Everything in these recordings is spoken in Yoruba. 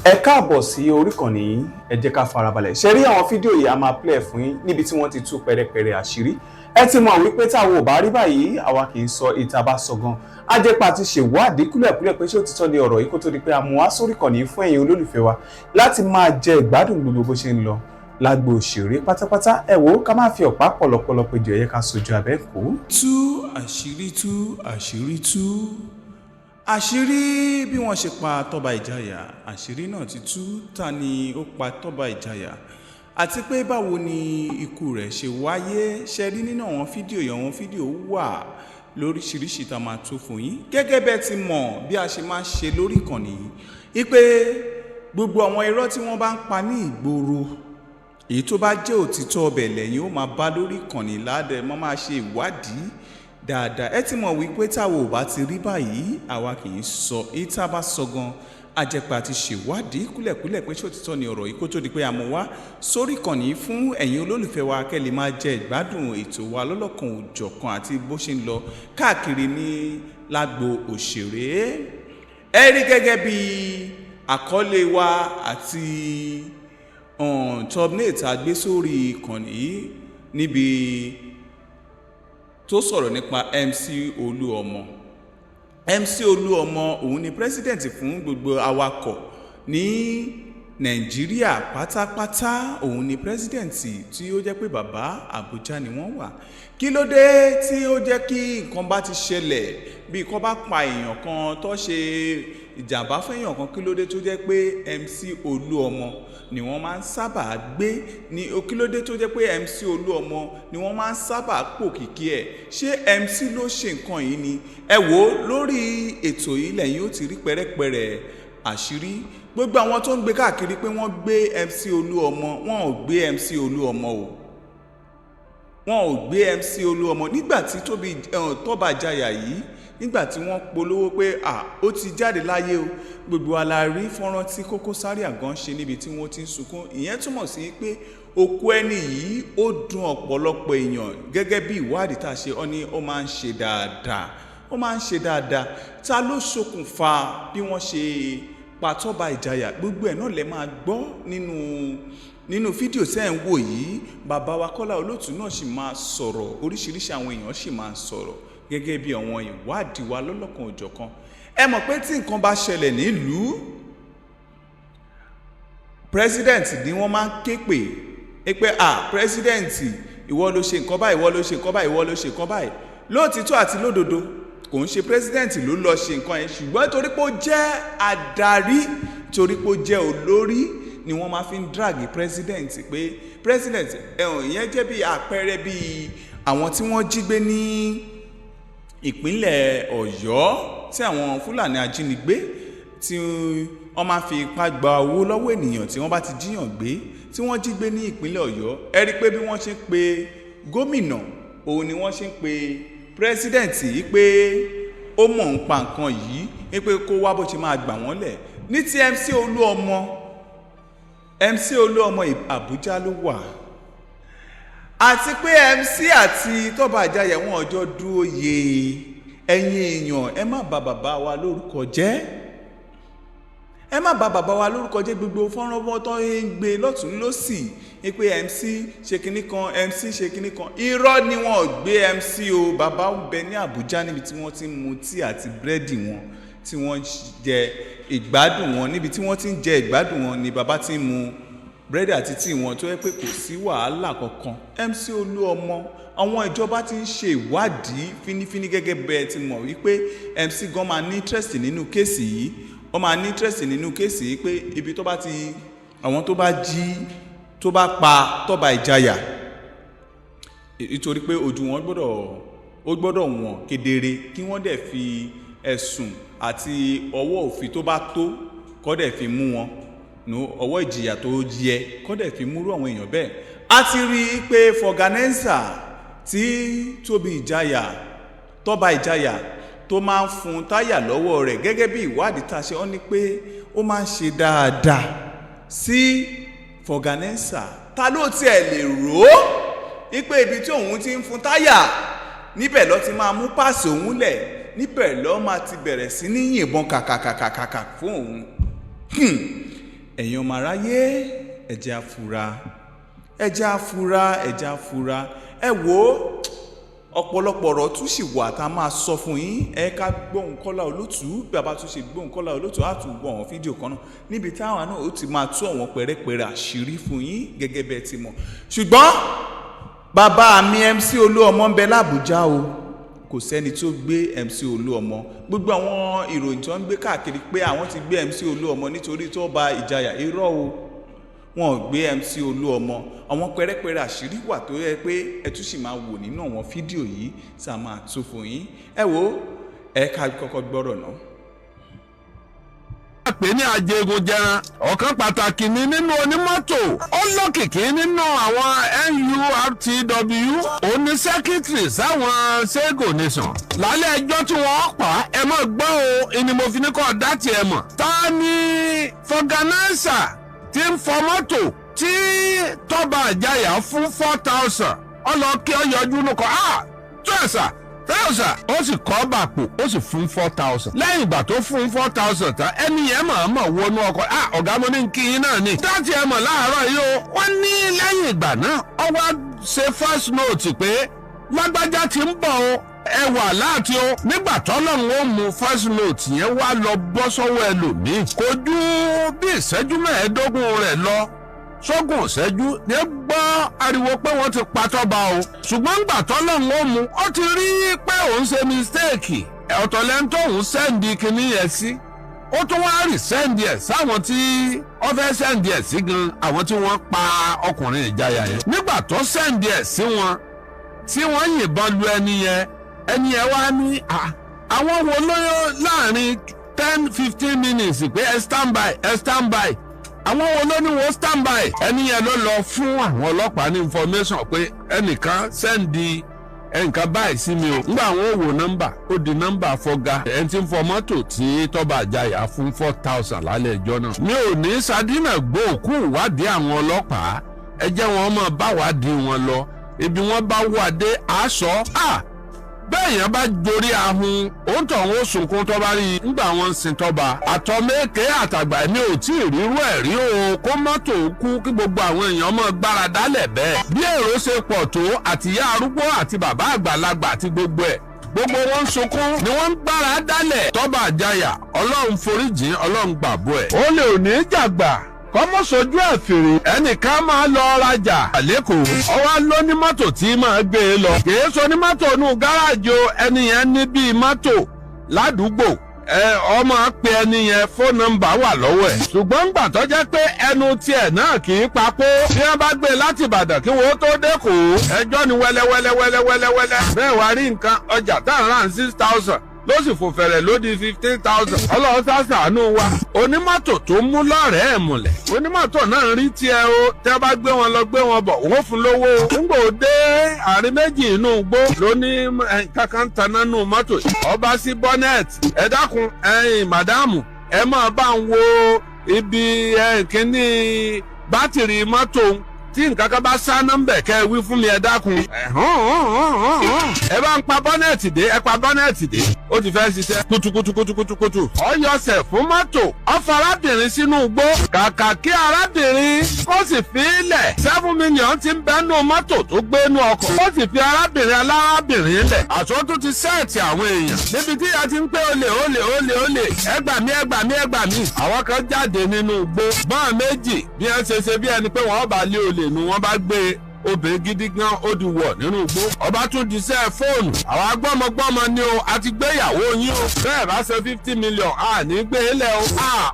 Ẹ káàbọ̀ sí orí ìkànnì yìí, ẹ jẹ́ ká farabalẹ̀. Ṣé rí àwọn fídíò yìí a máa play fún yín níbi tí wọ́n ti tú pẹrẹpẹrẹ àṣírí. Ẹ ti mọ̀ wípé táwọn ò bá rí báyìí, àwa kì í sọ ìta bá sọ gan. A jẹ́ pa ti ṣèwádìí kúlẹ̀kúlẹ̀ pé ṣé òtítọ́ ni ọ̀rọ̀ yìí kó tó di pé a mú wá sórí ìkànnì yìí fún ẹ̀yin olólùfẹ́ wa láti máa jẹ ìgbádùn gbogbo bó ṣe ń lọ lágbo òṣèré pátápátá. Ẹ wò ó, ká má fi ọ̀pá pọ̀lọpọ̀lọ péjọ, ẹ yẹ ká sojú abẹ́ kó. Tú àṣírí tú àṣírí tú. Àṣírí bí wọ́n ṣe pa Toba Ijaya, àṣírí náà ti tú. Ta ni ó pa Toba Ijaya àti pé báwo ni ikú rẹ̀ ṣe wáyé? Ṣe rí nínú àwọn fídíò yẹn, àwọn fídíò wà lóríṣiríṣi tá a máa tó fún yín. Gẹ́gẹ́ bẹ́ẹ̀ ti mọ̀ bí a ṣe máa ṣe lórí ìkànnì yìí pé gbogbo àwọn irọ́ tí wọ́n bá ń pa ní ìgboro, èyí tó bá jẹ́ òtítọ́ ọbẹ̀ lẹ́yìn ó máa bá lórí ìkànnì ládẹ mọ́ máa ṣe ìwádìí dáadáa. Ẹ ti mọ̀ wípé táwo ò bá ti rí báyìí àwa kì í sọ, èyí tá a bá sọ gan ajẹ́pẹ́ àti ṣèwádìí kúlẹ̀kúlẹ̀ pé ṣé òtítọ́ ni ọ̀rọ̀ yìí kó tó di pé a mú wá sórí ìkànnì fún ẹ̀yin olólùfẹ́ wa kẹ́ lè máa jẹ ìgbádùn ètò wa lọ́lọ́kan òjọ̀kan àti bó ṣe ń lọ káàkiri ní lágbo òṣèré. Ẹ rí gẹ́gẹ́ bí àkọlé wa àti thumbnail tá a gbé sórí ìkànnì yìí níbi tó sọ̀rọ̀ nípa MC Oluomo. MC Oluomo òun ni president fún gbogbo awakọ̀ ní Nàìjíríà pátápátá. Òun ni president tí ó jẹ́ pé bàbá Àbújá ni wọ́n wà. Kí ló dé tí ó jẹ́ kí nǹkan bá ti ṣẹlẹ̀ bí kò bá pa èèyàn kan tó ṣe ìjàmbá fẹ́yàn kan, kí ló dé tó jẹ́ pé MC Oluomo ni wọ́n máa ń sábà gbé ní kí ló dé tó jẹ́ pé MC Oluomo ni wọ́n máa ń sábà pòkìkí ẹ̀? Ṣé MC ló ṣe nǹkan yìí ni? Ẹ wò ó lórí ètò yìí lẹ́yìn ó ti rí pẹrẹpẹrẹ àṣírí. Gbogbo àwọn tó ń gbé káàkiri pé wọ́n gbé MC Oluomo, wọn ò gbé MC Oluomo o. Wọn ò gbé MC Oluomo. Nígbà tí Toba Ijaya yìí, nígbà tí wọ́n polówó pé ó ti jáde láyé o, gbogbo alárí fọ́nrán tí Koko Zaria gan ṣe níbi tí wọ́n ti ń sunkún. Ìyẹn túmọ̀ sí pé òkú ẹni yìí ó dùn ọ̀pọ̀lọpọ̀ èèyàn. Gẹ́gẹ́ bí ìwádìí tá a ṣe, ó ní ó máa ń ṣe dáadáa, ó máa ń ṣe dáadáa. Ta ló ṣokùnfà bí wọ́n ṣe pa Toba Ijaya? Gbogbo ẹ̀ náà lẹ máa gbọ́ nínú fídíò tẹ́ ẹ̀ ń wò yìí. Bàbá wa Kọ́lá Olóòtú náà sì máa sọ̀rọ̀, oríṣiríṣi àwọn èèyàn sì máa sọ̀rọ̀ gẹ́gẹ́ bí àwọn ìwádìí wa lọ́lọ́kan òjọ̀kan. Ẹ mọ̀ pé tí nǹkan bá ṣẹlẹ̀ nílùú, president ni wọ́n máa ń ké pé president ìwọ ló ṣe nǹkan báyìí, ìwọ ló ṣe nǹkan báyìí, ìwọ ló ṣe nǹkan báyìí. Lóòtítọ́ àti lódodo kò ń ṣe president ló lọ ṣe nǹkan yẹn, ṣùgbọ́n torí pé ó jẹ́ adarí, torí pé ó jẹ́ olórí ni wọ́n máa fi ń drag president pé president ìyẹn jẹ́ bí àpẹẹrẹ bí àwọn tí wọ́n jí gbé ní ìpínlẹ̀ Ọ̀yọ́ tí àwọn Fúlàní ajínigbé tí wọ́n máa fi ipá gba owó lọ́wọ́ ènìyàn tí wọ́n bá ti jíyàn gbé, tí wọ́n jí gbé ní ìpínlẹ̀ Ọ̀yọ́. Ẹ rí pé bí wọ́n ṣe ń pe gómìnà, òun ni wọ́n ṣe ń pe president yìí pé ó mọ̀ ń pa nǹkan yìí, pé kó wá bó ṣe máa gbà wọ́n lẹ̀. Ní ti MC Oluomo Àbújá ló wà, àti pé MC àti Toba Ijaya wọn ọjọ́ dúró yé. Ẹ̀yin èèyàn, ẹ má bà bàbá wa lórúkọ jẹ́, ẹ má bà bàbá wa lórúkọ jẹ́. Gbogbo fọ́nrán wọn tó ń gbé lọ́tún lósì pé MC ṣe kinní kan, MC ṣe kinní kan. Irọ́ ni wọn ò gbé MC o. Bàbá ń bẹ ní Àbújá níbi tí wọ́n ti ń mu tíì àti búrẹ́dì wọn, tí wọ́n jẹ ìgbádùn wọn. Níbi tí wọ́n ti ń jẹ ìgbádùn wọn ni bàbá ti ń mu búrẹ́dì àti tíì wọn, tó yẹ pé kò sí wàhálà kankan. MC Oluomo, àwọn ìjọba ti ń ṣe ìwádìí fínífíní gẹ́gẹ́ bẹ́ẹ̀ ti mọ̀ wípé MC gan máa ní interest nínú kéèsì yìí. Wọ́n máa ní interest nínú kéèsì yìí pé ibi tó bá ti àwọn tó bá jí, tó bá pa Toba Ijaya, nítorí pé ojú wọn gbọ́dọ̀ wọ̀n kedere, kí wọ́n dẹ̀ fi ẹ̀sùn àti ọwọ́ òfin tó bá tó kọ́ dẹ̀ fi mú wọn, ọwọ́ ìjìyà tó yẹ kọ́ dẹ̀ fi múrú àwọn èèyàn bẹ́ẹ̀. A ti rí i pé fọ̀gánẹ́sà tí Toba Ijaya tó máa ń fún táyà lọ́wọ́ rẹ̀, gẹ́gẹ́ bí ìwádìí tá a ṣe, ó ní pé ó máa ń ṣe dáadáa sí fọ̀gánẹ́sà. Ta ló tiẹ̀ lè rò ó wípé ibi tí òun ti ń fún táyà, níbẹ̀ ló ti máa mú páàsì òun lẹ̀, níbẹ̀ ló máa ti bẹ̀rẹ̀ sí ní yìnbọn kàkàkàkàkà fún òun. ẹ̀yin ọmọ aráyé ẹ jẹ́ á fura, ẹ jẹ́ á fura, ẹ jẹ́ á fura. Ẹ wò ọ̀pọ̀lọpọ̀ ọ̀rọ̀ tún sì wà tá a máa sọ fún yín. Ẹ ká gbóhùn Kọ́lá Olótù, bí a bá tún ṣe gbóhùn Kọ́lá Olótù á tún wọ àwọn fídíò kan náà níbi táwọn náà ó ti máa tú àwọn pẹ̀rẹ́pẹ̀rẹ́ àṣírí fún yín gẹ́gẹ́ bẹ́ẹ̀ ti mọ̀. Ṣùgbọ́n bàbá mi MC Oluomo ń bẹ l'Àbújá o, kò sẹ́ni tó gbé MC Oluomo. Gbogbo àwọn ìròyìn tó ń gbé káàkiri pé àwọn ti gbé MC Oluomo nítorí Toba Ijaya, irọ́ o, wọn ò gbé MC Oluomo. Àwọn pẹ̀rẹ́pẹ̀rẹ́ àṣírí wà tó yẹ pé ẹ tún sì máa wò nínú àwọn fídíò yìí tá a máa tún fún yín. Ẹ wò ẹ ká kọ́kọ́ gbọ́rọ̀ náà. Pè ní ajégunjẹran ọ̀kan pàtàkì ni nínú onímọ́tò, ó lókìkí nínú àwọn NURTW, òní sẹ́kítírì sáwọn Sego Nation. Lálẹ́ ẹjọ́ tí wọ́n pa ẹ mọ̀ gbọ́ o, ìní mo fi ní kọ́ dátì ẹ mọ̀. Ta ni fọ̀gánáísà tí ń fọ mọ́tò tí Toba Ijaya fún 4,000 ọlọ́kí ọyọjú lóko tó ẹ̀sà tẹ́lẹ̀sà ó sì kọ́ bàpò ó sì fún 4,000. Lẹ́yìn ìgbà tó fún 4,000 tán ẹni yẹn mọ̀ wọnú ọkọ̀ ọ̀gá mo ní kí yín náà ni. dáàtì ẹ mọ̀ láàárọ̀ yìí o, wọ́n ní lẹ́yìn ìgbà náà ó wá ṣe first note pé lágbájá ti ń bọ̀ o, ẹ wà láti o. nígbà tọ́lọ́run ó mú first note yẹn wá lọ bọ́ sọ́wọ́ ẹlòmíì, kò ju bí ìṣẹ́jú 15 rẹ̀ lọ sógun ìṣẹ́jú ní gbọ́ ariwo pé wọ́n ti pa Toba o. ṣùgbọ́n gbà tọ́lọ́run ó mú ó ti rí pé òun ṣe mistake, ọ̀tọ̀lẹ́ńtò òun sẹ́ǹdì kìíní yẹn sí, ó tún wá rí sẹ́ǹdì ẹ̀ sáwọn tí ó fẹ́ sẹ́ǹdì ẹ̀ sí gan, àwọn tí wọ́n pa ọkùnrin Ijaya yẹn. nígbà tó sẹ́ǹdì ẹ̀ sí wọn tí wọ́n yìnbọn lu ẹni yẹn wá ní àwọn wo lóyún láàrin 10-15 minutes pé ẹ stand by àwọn wo ló ní wọ́n stand by. ẹni yẹn ló lọ fún àwọn ọlọ́pàá ní information pé ẹnìkan sẹ́ndì ẹnìkan báyìí sí mi o. nígbà àwọn òwò nọ́mbà ó di nọ́mbà fọ́gá ẹni tí ń fọ mọ́tò tí Toba Ijaya fún 4,000 lálẹ́ ẹjọ́ náà. mi ò ní sadínà gbòòkú ìwádìí àwọn ọlọ́pàá, ẹ jẹ́ wọn máa bá wádìí wọn lọ, ibi wọn bá wà dé aṣọ bẹ́ẹ̀ yẹn bá jorí ahun òun tó ń sunkún tó bá rí nígbà wọn ń sin Toba. àtọ́mẹ́kẹ́ àtàgbà mi ò tí ì rírú ẹ̀ rí o, kó mọ́tò kú kí gbogbo àwọn èèyàn mọ́ gbára dálẹ̀ bẹ́ẹ̀. bí èrò ṣe pọ̀ tó àtìyá arúgbó àti bàbá àgbàlagbà àti gbogbo wọn ń sunkún ni wọ́n ń gbára dálẹ̀. Toba Ijaya ọlọ́run foríjìn, ọlọ́run gbàgbọ́ ẹ̀. ó lè ò ní jàgbà kọ́mọ́ sojú ẹ̀ fèrè. ẹnìkan máa lọ rajà lẹ́kọ̀ọ́, ọwọ́ ló ní mọ́tò tí máa gbé e lọ. kìí sọ ní mọ́tò nù gáràjì o, ẹni yẹn ní bíi mọ́tò ládùúgbò. ọmọ pe ẹni yẹn fóònù nọ́mbà wà lọ́wọ́ ẹ̀. ṣùgbọ́n gbà tó jẹ́ pé ẹnu tiẹ̀ náà kì í papò. bí wọ́n bá gbé e láti Ìbàdàn kí wọ́n tó dẹ́kọ̀ọ́, ẹjọ́ ni wẹ́lẹ́wẹ́lẹ́wẹ́lẹ́wẹ́lẹ́. bẹ́ẹ̀ wá rí nǹkan ọjà tá à ń rà 6,000 ló sì fò fẹ̀rẹ̀ lódi 15,000. ọlọ́run ṣàṣàánú wa. onímọ́tò tó mú lọ́rẹ̀ẹ́ múlẹ̀, onímọ́tò náà rí tiẹ̀ o, tẹ́ bá gbé wọn lọ gbé wọn bọ̀ wọ́n fún lówó. nígbà ó dé àárín méjì inú igbó ló ní kankan tanná nù mọ́tò, ọba sí bọ́nẹ́ẹ̀tì. ẹ dákun màdámù ẹ máa bá ń wo ibi kíní bátìrì mọ́tò tí nǹkan kan bá sá nọ́mbẹ̀ kẹ́ ẹ wí fún mi ẹ dákun. ẹ bá ń pa bọ́nẹ̀tì dé, ẹ pa bọ́nẹ̀tì dé. ó ti fẹ́ ṣiṣẹ́ kutukutukutukutu. ó yọsẹ̀ fún mọ́tò, ó fa arábìnrin sínú igbó. kàkà kí arábìnrin kó sì fi ilẹ̀ 7 million ti ń bẹ́nu mọ́tò tó gbé nú ọkọ̀. ó sì fi arábìnrin alárábìnrin lẹ̀. àṣọ tó ti sẹ́ẹ̀tì àwọn èèyàn. níbi tí a ti ń pé olè ẹ gbà mí. àwọn kan jáde nínú igbó. bọ́n méjì bí wọ́n ṣe bí ẹni pé wọ́n bá lé olè nu wọ́n bá gbé obìnrin gidi gan ó di wọ̀ nínú igbó. ọba tún diṣẹ́ fóònù. àwọn agbọ́mọgbọ́mọ ni o, a ti gbéyàwó yín o. bẹ́ẹ̀ bá ṣe 50 million ní gbé ilẹ̀ o.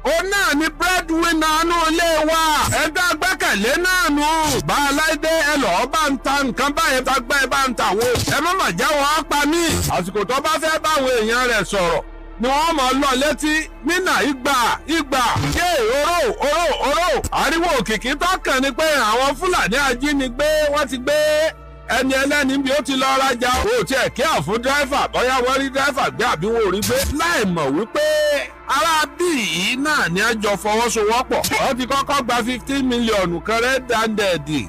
ó náà ní breadwinner nù ilé wa. ẹgbẹ́ agbẹ́kẹ̀lé náà nù. bá a láìdé ẹ lọ́ọ́ bá ń ta nǹkan báyìí bá gbẹ́ bá ń ta wo. ẹ má mà jẹ́ wọ́n pa mí. àsìkò tó bá fẹ́ báwọn èèyàn rẹ̀ sọ̀rọ̀ ni wọ́n mọ̀ lọ létí nínà ìgbà yé oró. ariwo òkìkí tó kàn ní pé àwọn Fúlàní ajínigbé wọ́n ti gbé ẹni ẹlẹ́ni bí ó ti lọ rajà. ó tiẹ̀ kí àfún dírẹ́fà bóyá wọ́n rí dírẹ́fà gbé àbí wọn ò rí gbé. láì mọ̀ wípé ará bíi náà ni a jọ fọwọ́sowọ́pọ̀. wọ́n ti kọ́kọ́ gba 15 mílíọ̀nù kan rẹ́dàndẹ̀dì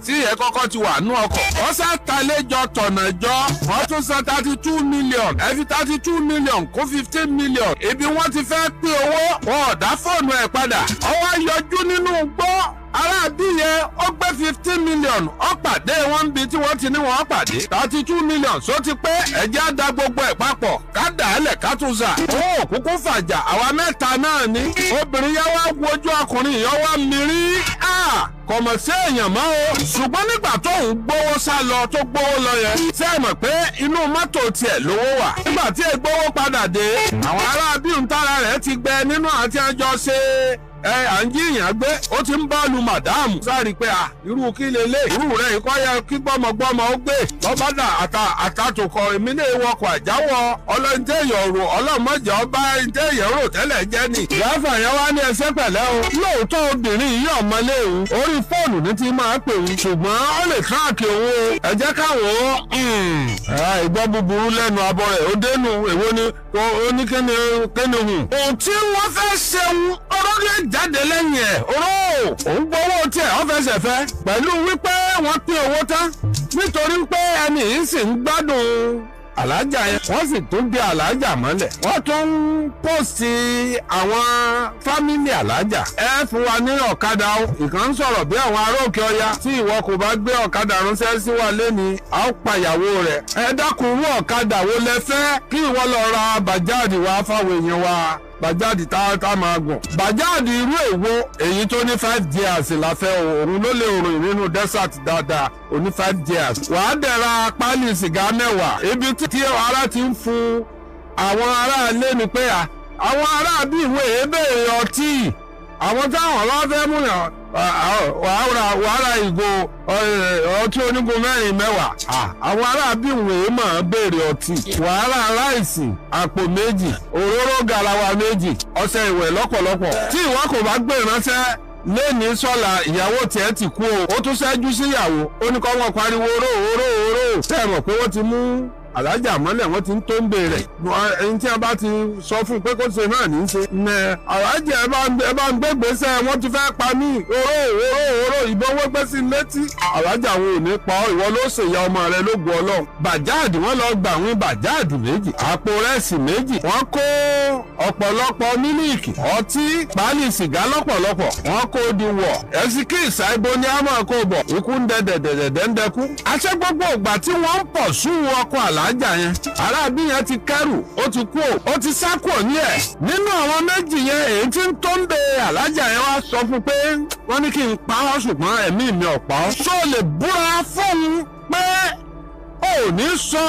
tí ẹ kọ́kọ́ ti wà nú ọkọ̀ wọ́n sá talẹ́jọ tọ̀nàjọ́ wọ́n tún san 32 million ẹ fi 32 million kó 15 million ibi wọ́n ti fẹ́ pín owó wọn ò dá fóònù ẹ̀ padà ọwọ́ yọjú nínú gbọ́ aráàbí yẹn ó gbé 15 million ó pàdé wọn bí tí wọ́n ti ní wọn pàdé 32 million só ti pé ẹ̀jẹ̀ á da gbogbo ẹ̀ papọ̀ ká dà á lẹ̀ ká tún sà owó òkúkú fàjà àwa mẹ́ta náà ni obìnrin yẹn wá wojú ọkùnrin yẹn wá mírí kọ̀mọ̀ sí èèyàn mọ́ o ṣùgbọ́n nígbà tó ń gbówó sá lọ tó gbówó lọ yẹn ṣé ẹ mọ̀ pé inú mọ́tò tiẹ̀ lówó wà nígbà tí ègbówó padà dé àwọn aráàbí ń tára rẹ̀ ti gbẹ nínú àti ẹjọ́ ṣe à ń jíyàn gbé ó ti ń bọ́ọ̀lù màdáàmù sáré pé irú kí lélẹ̀ irú rẹ̀ kọ́ yẹ kí gbọ́mọgbọ́mọ ó gbé lọ́bàdà àtàtòkọ èmi lè wọkọ̀ àjáwọ̀ ọlọ́ntẹ́yọ̀ rò ọlọ́mọdé ọba ntẹ́yẹ̀ rò tẹ́lẹ̀ jẹ́ ni. ìyáfà yẹn wá ní ẹsẹ̀ pẹ̀lẹ́ o lóòótọ́ obìnrin yìí ọmọlé òun orí fóònù ní ti máa pè òun ṣùgbọ́n ó lè tíráàkì òun ẹ jẹ́ káwọn ìgbọ́ búburú lẹ́nu abọ́ rẹ̀ ó dénú èwo ni ó ní kíni hùn. òun tí wọ́n fẹ́ ṣeun ọlọ́dẹ jáde lẹ́yìn ẹ̀ òun gbowó tiẹ̀ ó fẹsẹ̀ fẹ́ pẹ̀lú wípé wọ́n pín owó tán nítorí pé ẹni yìí sì ń gbádùn alájà yẹn wọ́n sì tún dé alájà mọ́lẹ̀ wọ́n tún ń pòsì àwọn fámìlì alájà ẹ fún wa ní ọ̀kadà ìkan sọ̀rọ̀ bí àwọn aróòkè ọya tí ìwọ kò bá gbé ọ̀kadà ránṣẹ́ sí wa lẹ́ni a ó pàyàwó rẹ̀ ẹ dákun irú ọ̀kadà wo lẹ fẹ́ kí ìwọ lọ ra bàjáàdì wá fáwọn èèyàn wa bàjáàdì tá máa gùn bàjáàdì irú èwo èyí tó ní 5 years la fẹ́ òun ló lè rìn nínú desert dáadáa ó ní 5 years wàá dẹ̀ra pálí sìgá 10 ibi tí ara ti ń fún àwọn aráalé ni pé àwọn aráabí ìwé èébèrè ọtí àwọn táwọn ọlọ́fẹ́ mú yàn wàhálà ìgò ọtí onígun 4 àwọn aráabí ìwé máa béèrè ọtí wàhálà ráìsì àpò 2 òróró garawa 2 ọṣẹ ìwẹ̀ lọ́pọ̀lọpọ̀ tí ìwọ kò bá gbé ìránṣẹ́ lẹ́ni sọ́la ìyàwó tiẹ̀ ti kú o ó tún ṣẹ́jú síyàwó ó ní kọ́ wọn pariwo oró tẹ́ ẹ mọ̀ pé wọ́n ti mú alájà mọ́lẹ̀ wọ́n ti ń tó ń bèèrè ẹni tí a bá ti sọ fún un pé kó ṣe náà ní í ṣe. alájà ẹ bá ń gbé gbèsè wọ́n ti fẹ́ pa mí oró ìbọn wọ́n gbé sí létí. alájà wọn ò ní pa ọ́ ìwọ ló ṣèyá ọmọ rẹ lógo ọlọ́run. bàjáàdì wọ́n lọ gbà wín bàjáàdì 2 àpò rẹ́sì 2 wọ́n kó ọ̀pọ̀lọpọ̀ mílíìkì ọtí pálí sìgá lọ́pọ̀lọpọ̀ wọ́n kó di wọ̀ ẹ̀sìkì ìsáìbó ní àmọ́ kó bọ̀ ikú ń dẹ́dẹ́dẹ́dẹ́dẹ́kú. àṣẹ gbogbo ìgbà tí wọ́n ń pọ̀ sún ọkọ̀ alájà yẹn arábí yẹn ti kẹrù ó ti kú ó ti sá kúrò ní ẹ̀ nínú àwọn méjì yẹn èyí tí ń tó ń bẹ alájà yẹn wá sọ fún pé wọ́n ní kí n pa ọ́ ṣùgbọ́n ẹ̀mí mi ò pa ọ́. ṣó lè búra fóun pé ò ní sọ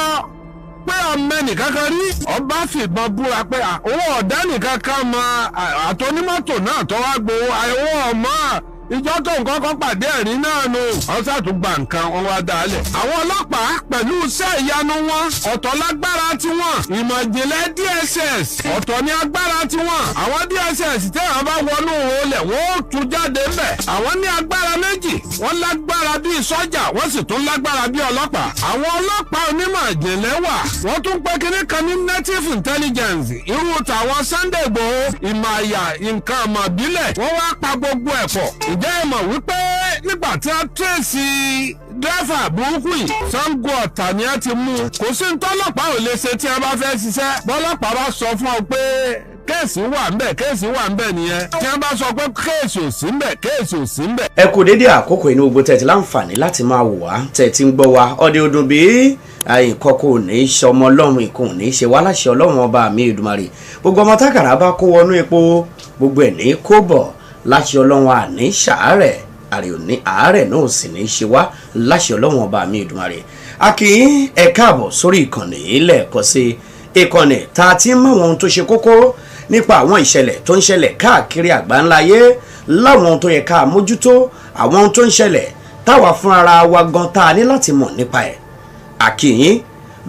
pé ọmọ nìkan kan rí ọba fìbọn búra pé owó ọ̀dá nìkan kan mọ àtọ́nímọ́tò náà tó wá gbowó owó ọmọ ìjọ tó nǹkan kan pàdé ẹ̀rí náà nù. wọ́n ṣàtúgbà nǹkan wọn wá dálẹ̀. àwọn ọlọ́pàá pẹ̀lú iṣẹ́ ìyanu wọn ọ̀tọ̀ lágbára tiwọn. ìmọ̀ ìjìnlẹ̀ DSS ọ̀tọ̀ ní agbára tiwọn. àwọn DSS tẹ́wọ̀n bá wọnú olè wọ́n ó tú jáde ńbẹ̀. àwọn ní agbára méjì wọ́n lágbára bíi sọ́jà wọ́n sì tún lágbára bíi ọlọ́pàá. àwọn ọlọ́pàá onímọ̀ ìjìnlẹ̀ wà. wọ́n tún pé kinní kan ní native intelligence irú tàwọn Sunday Igboho ìmọ̀ àyà nǹkan ọmọ ìbílẹ̀ wọ́n wá pa gbogbo ẹ̀ pọ̀. ǹjẹ́ ẹ mọ̀ wípé nígbà tí a tẹ̀sí dẹ́fà burúkú yìí Ṣàngó Ọ̀tà ni a ti mú un kò sí ní tọ́lọ́pàá ò lè ṣe tí a bá fẹ́ ṣiṣẹ́ bọ́lọ́pàá bá sọ fún ọ pé kéèsì wà ńbẹ̀ nìyẹn tí wọ́n bá sọ pé kéèsì ò sí ńbẹ̀. ẹ kú dédé àkókò inú gbogbo tẹ̀tí láǹfààní láti máa wò wá tẹ̀tí ń gbọ́ wa ọdẹ ọdún bíi ìkọkọ ò ní í ṣe ọmọ ọlọ́run ìkùn ò ní í ṣe wá láṣẹ ọlọ́run ọba mi Èdùmàrè gbogbo ọmọ tákàrà bá kó wọnú epo gbogbo ẹ̀ ní kó bọ̀ láṣẹ ọlọ́run àní ṣàárẹ̀ àárẹ̀ náà sì ní í ṣe wá láṣẹ ọlọ́run ọba mi Èdùmàrè a kì í ẹ káàbọ̀ sórí ìkànnì lẹ́ẹ̀kan sí ìkànnì tá a ti ń mọ àwọn ohun tó ṣe kókó nípa àwọn ìṣẹ̀lẹ̀ tó ń ṣẹlẹ̀ káàkiri àgbáńláyé láwọn ohun tó yẹ ká mójútó àwọn ohun tó ń ṣẹlẹ̀ táwa fúnra wa gan tá a ní láti mọ̀ nípa ẹ̀ a kì í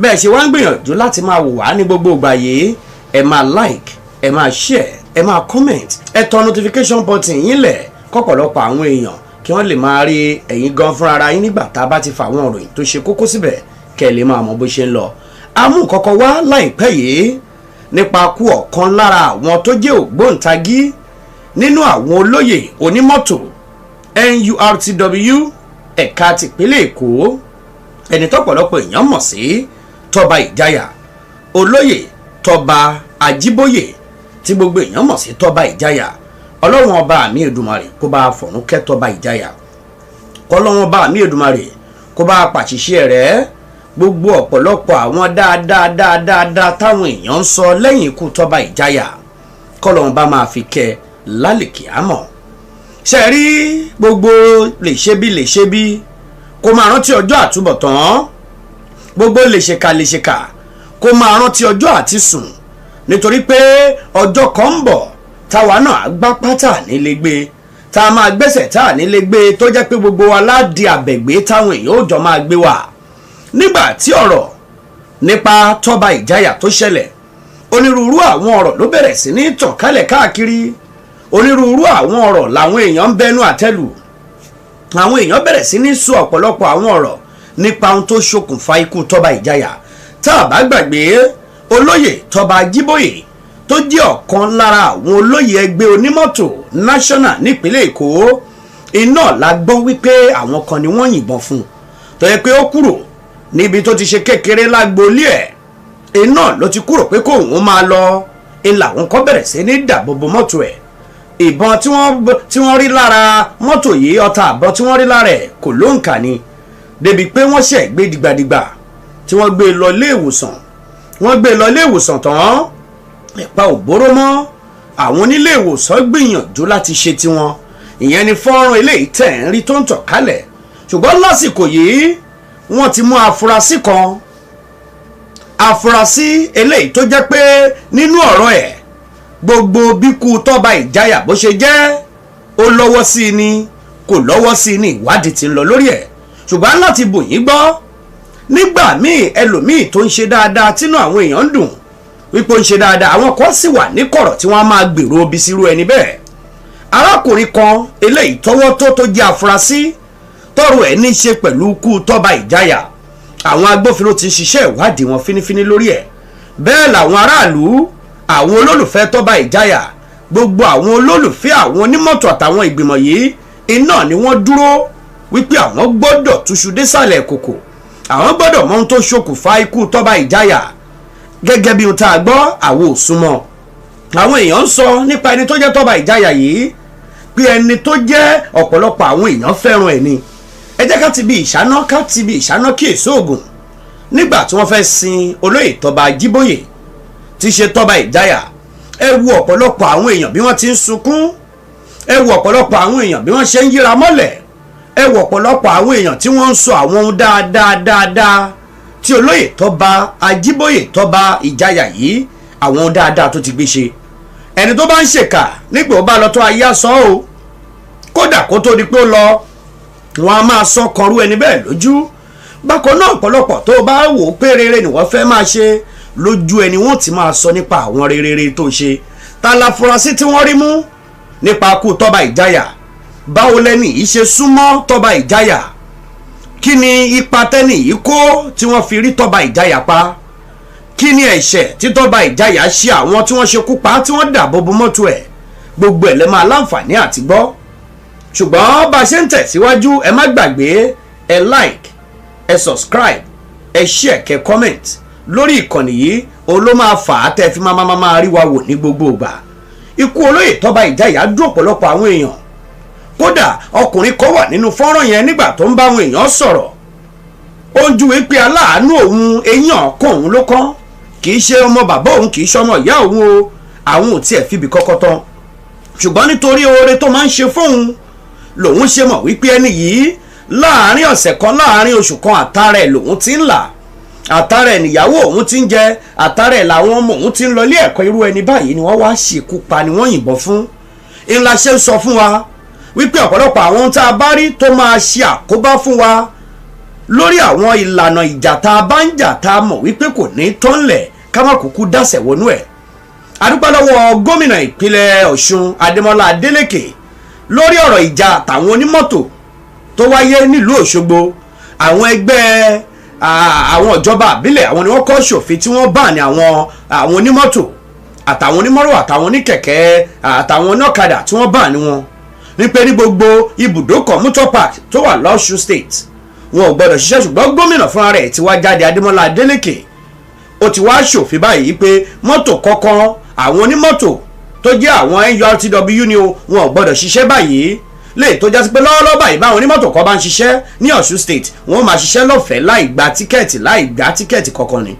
bẹ́ẹ̀ ṣe wá ń gbìyànjú láti máa wò wá ní gbogbo ìgbà yìí ẹ máa like ẹ máa share ẹ máa comment ẹ tọ notification button yín lẹ̀ kọ́pọ̀lọpọ̀ àwọn èèyàn kí wọ́n lè máa rí ẹ̀yin gan fúnra ara yín nígbà tá a bá ti fa àwọn ìròyìn tó ṣe kókó síbẹ̀ kẹ́ ẹ lè máa mọ bó ṣe ń lọ. amú kọ́kọ́ wá láìpẹ́ yìí nípa kú ọ̀kan lára àwọn tó jẹ́ ògbóǹtagí nínú àwọn olóyè onímọ́tò NURTW ẹ̀ka tìpínlẹ̀ Èkó ẹni tọ́pọ̀lọpọ̀ èèyàn mọ̀ sí Toba Ijaya, olóyè Toba Ajíbóyè tí gbogbo èèyàn mọ̀ sí Toba Ijaya. Ọlọ́run ọba mi Èdùmàrè kó bá fọ̀run kẹ́ Toba Ijaya, kọ́lọ́run ọba mi Èdùmàrè kó bá pàṣíṣẹ́ rẹ̀ gbogbo ọ̀pọ̀lọpọ̀ àwọn dáadáa táwọn èèyàn ń sọ lẹ́yìn ikú Toba Ijaya, kọ́lọ́run bá máa fi kẹ́ lálìkì àmọ́. Ṣe rí gbogbo lè ṣe bí kó máa rántí ọjọ́ àtúbọ̀tán, gbogbo lè ṣèkà kó máa rántí ọjọ́ àti sùn, nítorí pé ọjọ́ kan ń bọ̀ táwa náà gbá pátá nílé gbé, tá a máa gbẹ́sẹ̀ tá a nílé gbé, tó jẹ́ pé gbogbo wa ládi àbẹ̀gbé táwọn èèyàn ò jọ máa gbé wa. Nígbà tí ọ̀rọ̀ nípa Toba Ijaya tó ṣẹlẹ̀, onírúurú àwọn ọ̀rọ̀ ló bẹ̀rẹ̀ sí ní tàn kálẹ̀ káàkiri, onírúurú àwọn ọ̀rọ̀ làwọn èèyàn ń bẹnu àtẹ́lù, àwọn èèyàn bẹ̀rẹ̀ sí ní sọ ọ̀pọ̀lọpọ̀ àwọn ọ̀rọ̀ nípa ohun tó ṣokùnfà ikú Toba Ijaya. Tá a bá gbàgbé, olóyè Toba Ajíbóyè tó jẹ́ ọ̀kan lára àwọn olóyè ẹgbẹ́ onímọ́tò national nípínlẹ̀ Èkó, iná la gbọ́ wípé àwọn kan ni wọ́n yìnbọn fún, tó yẹ pé ó kúrò níbi tó ti ṣe kékeré lágboolé ẹ̀, iná ló ti kúrò pé kóun máa lọ, ilà wọn kọ́ bẹ̀rẹ̀ sí ní dàbòbò mọ́tò ẹ̀. Ìbọn tí wọ́n rí lára mọ́tò yìí, ọta àbọn tí wọ́n rí lára ẹ̀ kò lóǹkà ni, débi pé wọ́n ṣẹ̀ gbé dìgbàdìgbà tí wọ́n gbé lọ ilé ìwòsàn, tán ẹ̀pà òbóró mọ́. Àwọn onílé ìwòsàn gbìyànjú láti ṣe tiwọn, ìyẹn ni fọ́nrán eléyìí tẹ̀ ń rí tó ń tàn kálẹ̀. Ṣùgbọ́n lásìkò yìí wọ́n ti mú afurasí eléyìí tó jẹ́ pé nínú ọ̀rọ̀ ẹ̀ gbogbo bíkú Toba Ijaya bó ṣe jẹ́, ó lọ́wọ́ sí i ni kò lọ́wọ́ sí i ni ìwádìí ti ń lọ lórí ẹ̀. Ṣùgbọ́n láti bù yín gbọ́, nígbà míì ẹlòmíì tó ń ṣe dáadáa tínú àwọn èèyàn ń dùn wípé ó ń ṣe dáadáa, àwọn kan sì wà ní kọ̀rọ̀ tí wọ́n á máa gbèrò obi sírú ẹni bẹ́ẹ̀. Arákùnrin kan eléyìí tọ́wọ́ tó jẹ́ afurasí tọ́rọ̀ ẹ̀ ní í ṣe pẹ̀lú ikú Toba Ijaya, àwọn agbófinró ti ń ṣiṣẹ́ ìwádìí wọn fínífíní lórí ẹ̀. Bẹ́ẹ̀ làwọn aráàlú, àwọn olólùfẹ́ Toba Ijaya, gbogbo àwọn olólùfẹ́ àwọn onímọ́tò àtàwọn ìgbìmọ̀ yìí, iná ni wọ́n dúró wípé àwọn gbọ́dọ̀ túṣu désàlẹ̀ kòkò, àwọn gbọ́dọ̀ mọ ohun tó ṣokùnfà ikú Toba Ijaya. Gẹ́gẹ́ bí ohun tá a gbọ́, àwọn ò súnmọ́. Àwọn èèyàn ń sọ nípa ẹni tó jẹ́ Toba Ijaya yìí pé ẹni tó jẹ́ ọ̀pọ̀lọpọ̀ àwọn èèyàn fẹ́ràn ẹ̀ ni. Ẹ jẹ́ ká ti bí ìṣáná kí èso ògùn. Nígbà tí wọ́n fẹ́ sin olóyè Toba Ajíbóyè tí ṣe Toba Ijaya, ẹ wo ọ̀pọ̀lọpọ̀ àwọn èèyàn bí wọ́n ti ń sunkún, ẹ wo ọ̀pọ̀lọpọ̀ àwọn èèyàn bí wọ́n ṣe ń yíra mọ́lẹ̀, ẹ wo ọ̀pọ̀lọpọ̀ àwọn èèyàn tí wọ́n ń sọ àwọn ohun dáadáa tí olóyè Toba Ajíbóyè Toba Ijaya yìí, àwọn ohun dáadáa tó ti gbé ṣe. Ẹni tó bá ń ṣèkà nígbà ó bá lọ tó ayé àsọ o, kódà kó tó di pé ó lọ, wọn a máa sọ kọrú ẹni bẹ́ẹ̀ lójú. Bákan náà ọ̀pọ̀lọpọ̀ tó bá wò ó pé rere ni wọ́n fẹ́ máa ṣe, lójú ẹni wọ́n ti máa sọ nípa àwọn rere tó ṣe. Ta la furasí tí wọ́n rí mú nípa ikú Toba Ijaya? Báwo lẹ́ni yìí ṣe súnmọ́ Toba Ijaya? Kí ni ipa tẹ́ni yìí kó tí wọ́n fi rí Toba Ijaya pa? Kí ni ẹ̀ṣẹ̀ tí Toba Ijaya ṣe àwọn tí wọ́n ṣekú pa tí wọ́n dàbò bo mọ́tò ẹ̀? Gbogbo ẹ̀ lẹ́ máa láǹfààní àti gbọ́. Ṣùgbọ́n bá a ṣe ń tẹ̀síwájú, ẹ má gbàgbé ẹ like, ẹ subscribe, ẹ share, kẹ́ comment lórí ìkànnì yìí. Òun ló máa fà á tẹ́ fi máa rí wa wò ní gbogbo ìgbà. Ikú olóyè Toba Ijaya dùn ọ̀pọ̀lọpọ̀ àwọn èèyàn. Kódà ọkùnrin kan wà nínú fọ́nrán yẹn nígbà tó ń bá àwọn èèyàn sọ̀rọ̀, ó ń júwe pé aláàánú òun èèyàn kan òun ló kán, kì í ṣe ọmọ bàbá òun, kì í ṣe ọmọ ìyá òun o, àwọn ò tiẹ̀ fibi kọ́kọ́ tán. Ṣùgbọ́n nítorí oore tó máa ń ṣe fóun lòun ṣe mọ̀ wípé ẹni yìí láàárín ọ̀sẹ̀ kan, láàárín oṣù kan, àtàrà ẹ̀ lòun ti ń là, àtàrà ẹ̀ níyàwó òun ti ń jẹ, àtàrà ẹ̀ làwọn ọmọ òun ti ń lọ ilé ẹ̀kọ́. Irú ẹni báyìí ni wọ́n wá ṣekú pa, ni wọ́n yìnbọn fún. ńlá ṣe ń sọ fún wa wípé ọ̀pọ̀lọpọ̀ àwọn ohun tá a bá rí tó máa ṣe àkóbá fún wa lórí àwọn ìlànà ìjà tá a bá ń jà, tá a mọ̀ wípé kò ní tọ́nlẹ̀ ká má kúkú dásẹ̀ wọnú ẹ̀. A dúpẹ́ lọ́wọ́ gómìnà ìpínlẹ̀ Ọ̀ṣun Adémọ́lá Adélékè lórí ọ̀rọ̀ ìjà tàwọn onímọ́tò tó wáyé nílùú Òṣogbo. Àwọn ẹgbẹ́ àwọn ìjọba àbílẹ̀, àwọn ni wọ́n kọ́ ṣòfin tí wọ́n bá ní àwọn onímọ́tò àtàwọn onímọ́rọ̀ àtàwọn oníkẹ̀kẹ́ àtàwọn oníọ̀kadà tí wọ́n bá ní wọn. ní pé ní gbogbo ibùdókọ̀ motor park tó wà lọ́ṣù state wọn ò gbọ́dọ̀ ṣiṣẹ́ ṣùgbọ́n gómìnà fúnra rẹ̀ ti wá jáde Adémọ́lá Adélékè ó ti wá ṣòfin báyìí pé mọ́tò kọ̀ọ̀kan àwọn onímọ́tò tó jẹ́ àwọn NURTW ni wọn ò gbọ́dọ̀ ṣiṣẹ́ báyìí lè tó jásí pé lọ́wọ́lọ́wọ́ báyìí báwọn onímọ́tò kan bá ń ṣiṣẹ́ ní Ọ̀ṣun state wọ́n máa ṣiṣẹ́ lọ́fẹ̀ẹ́ láì gba tíkẹ́ẹ̀tì kankan ni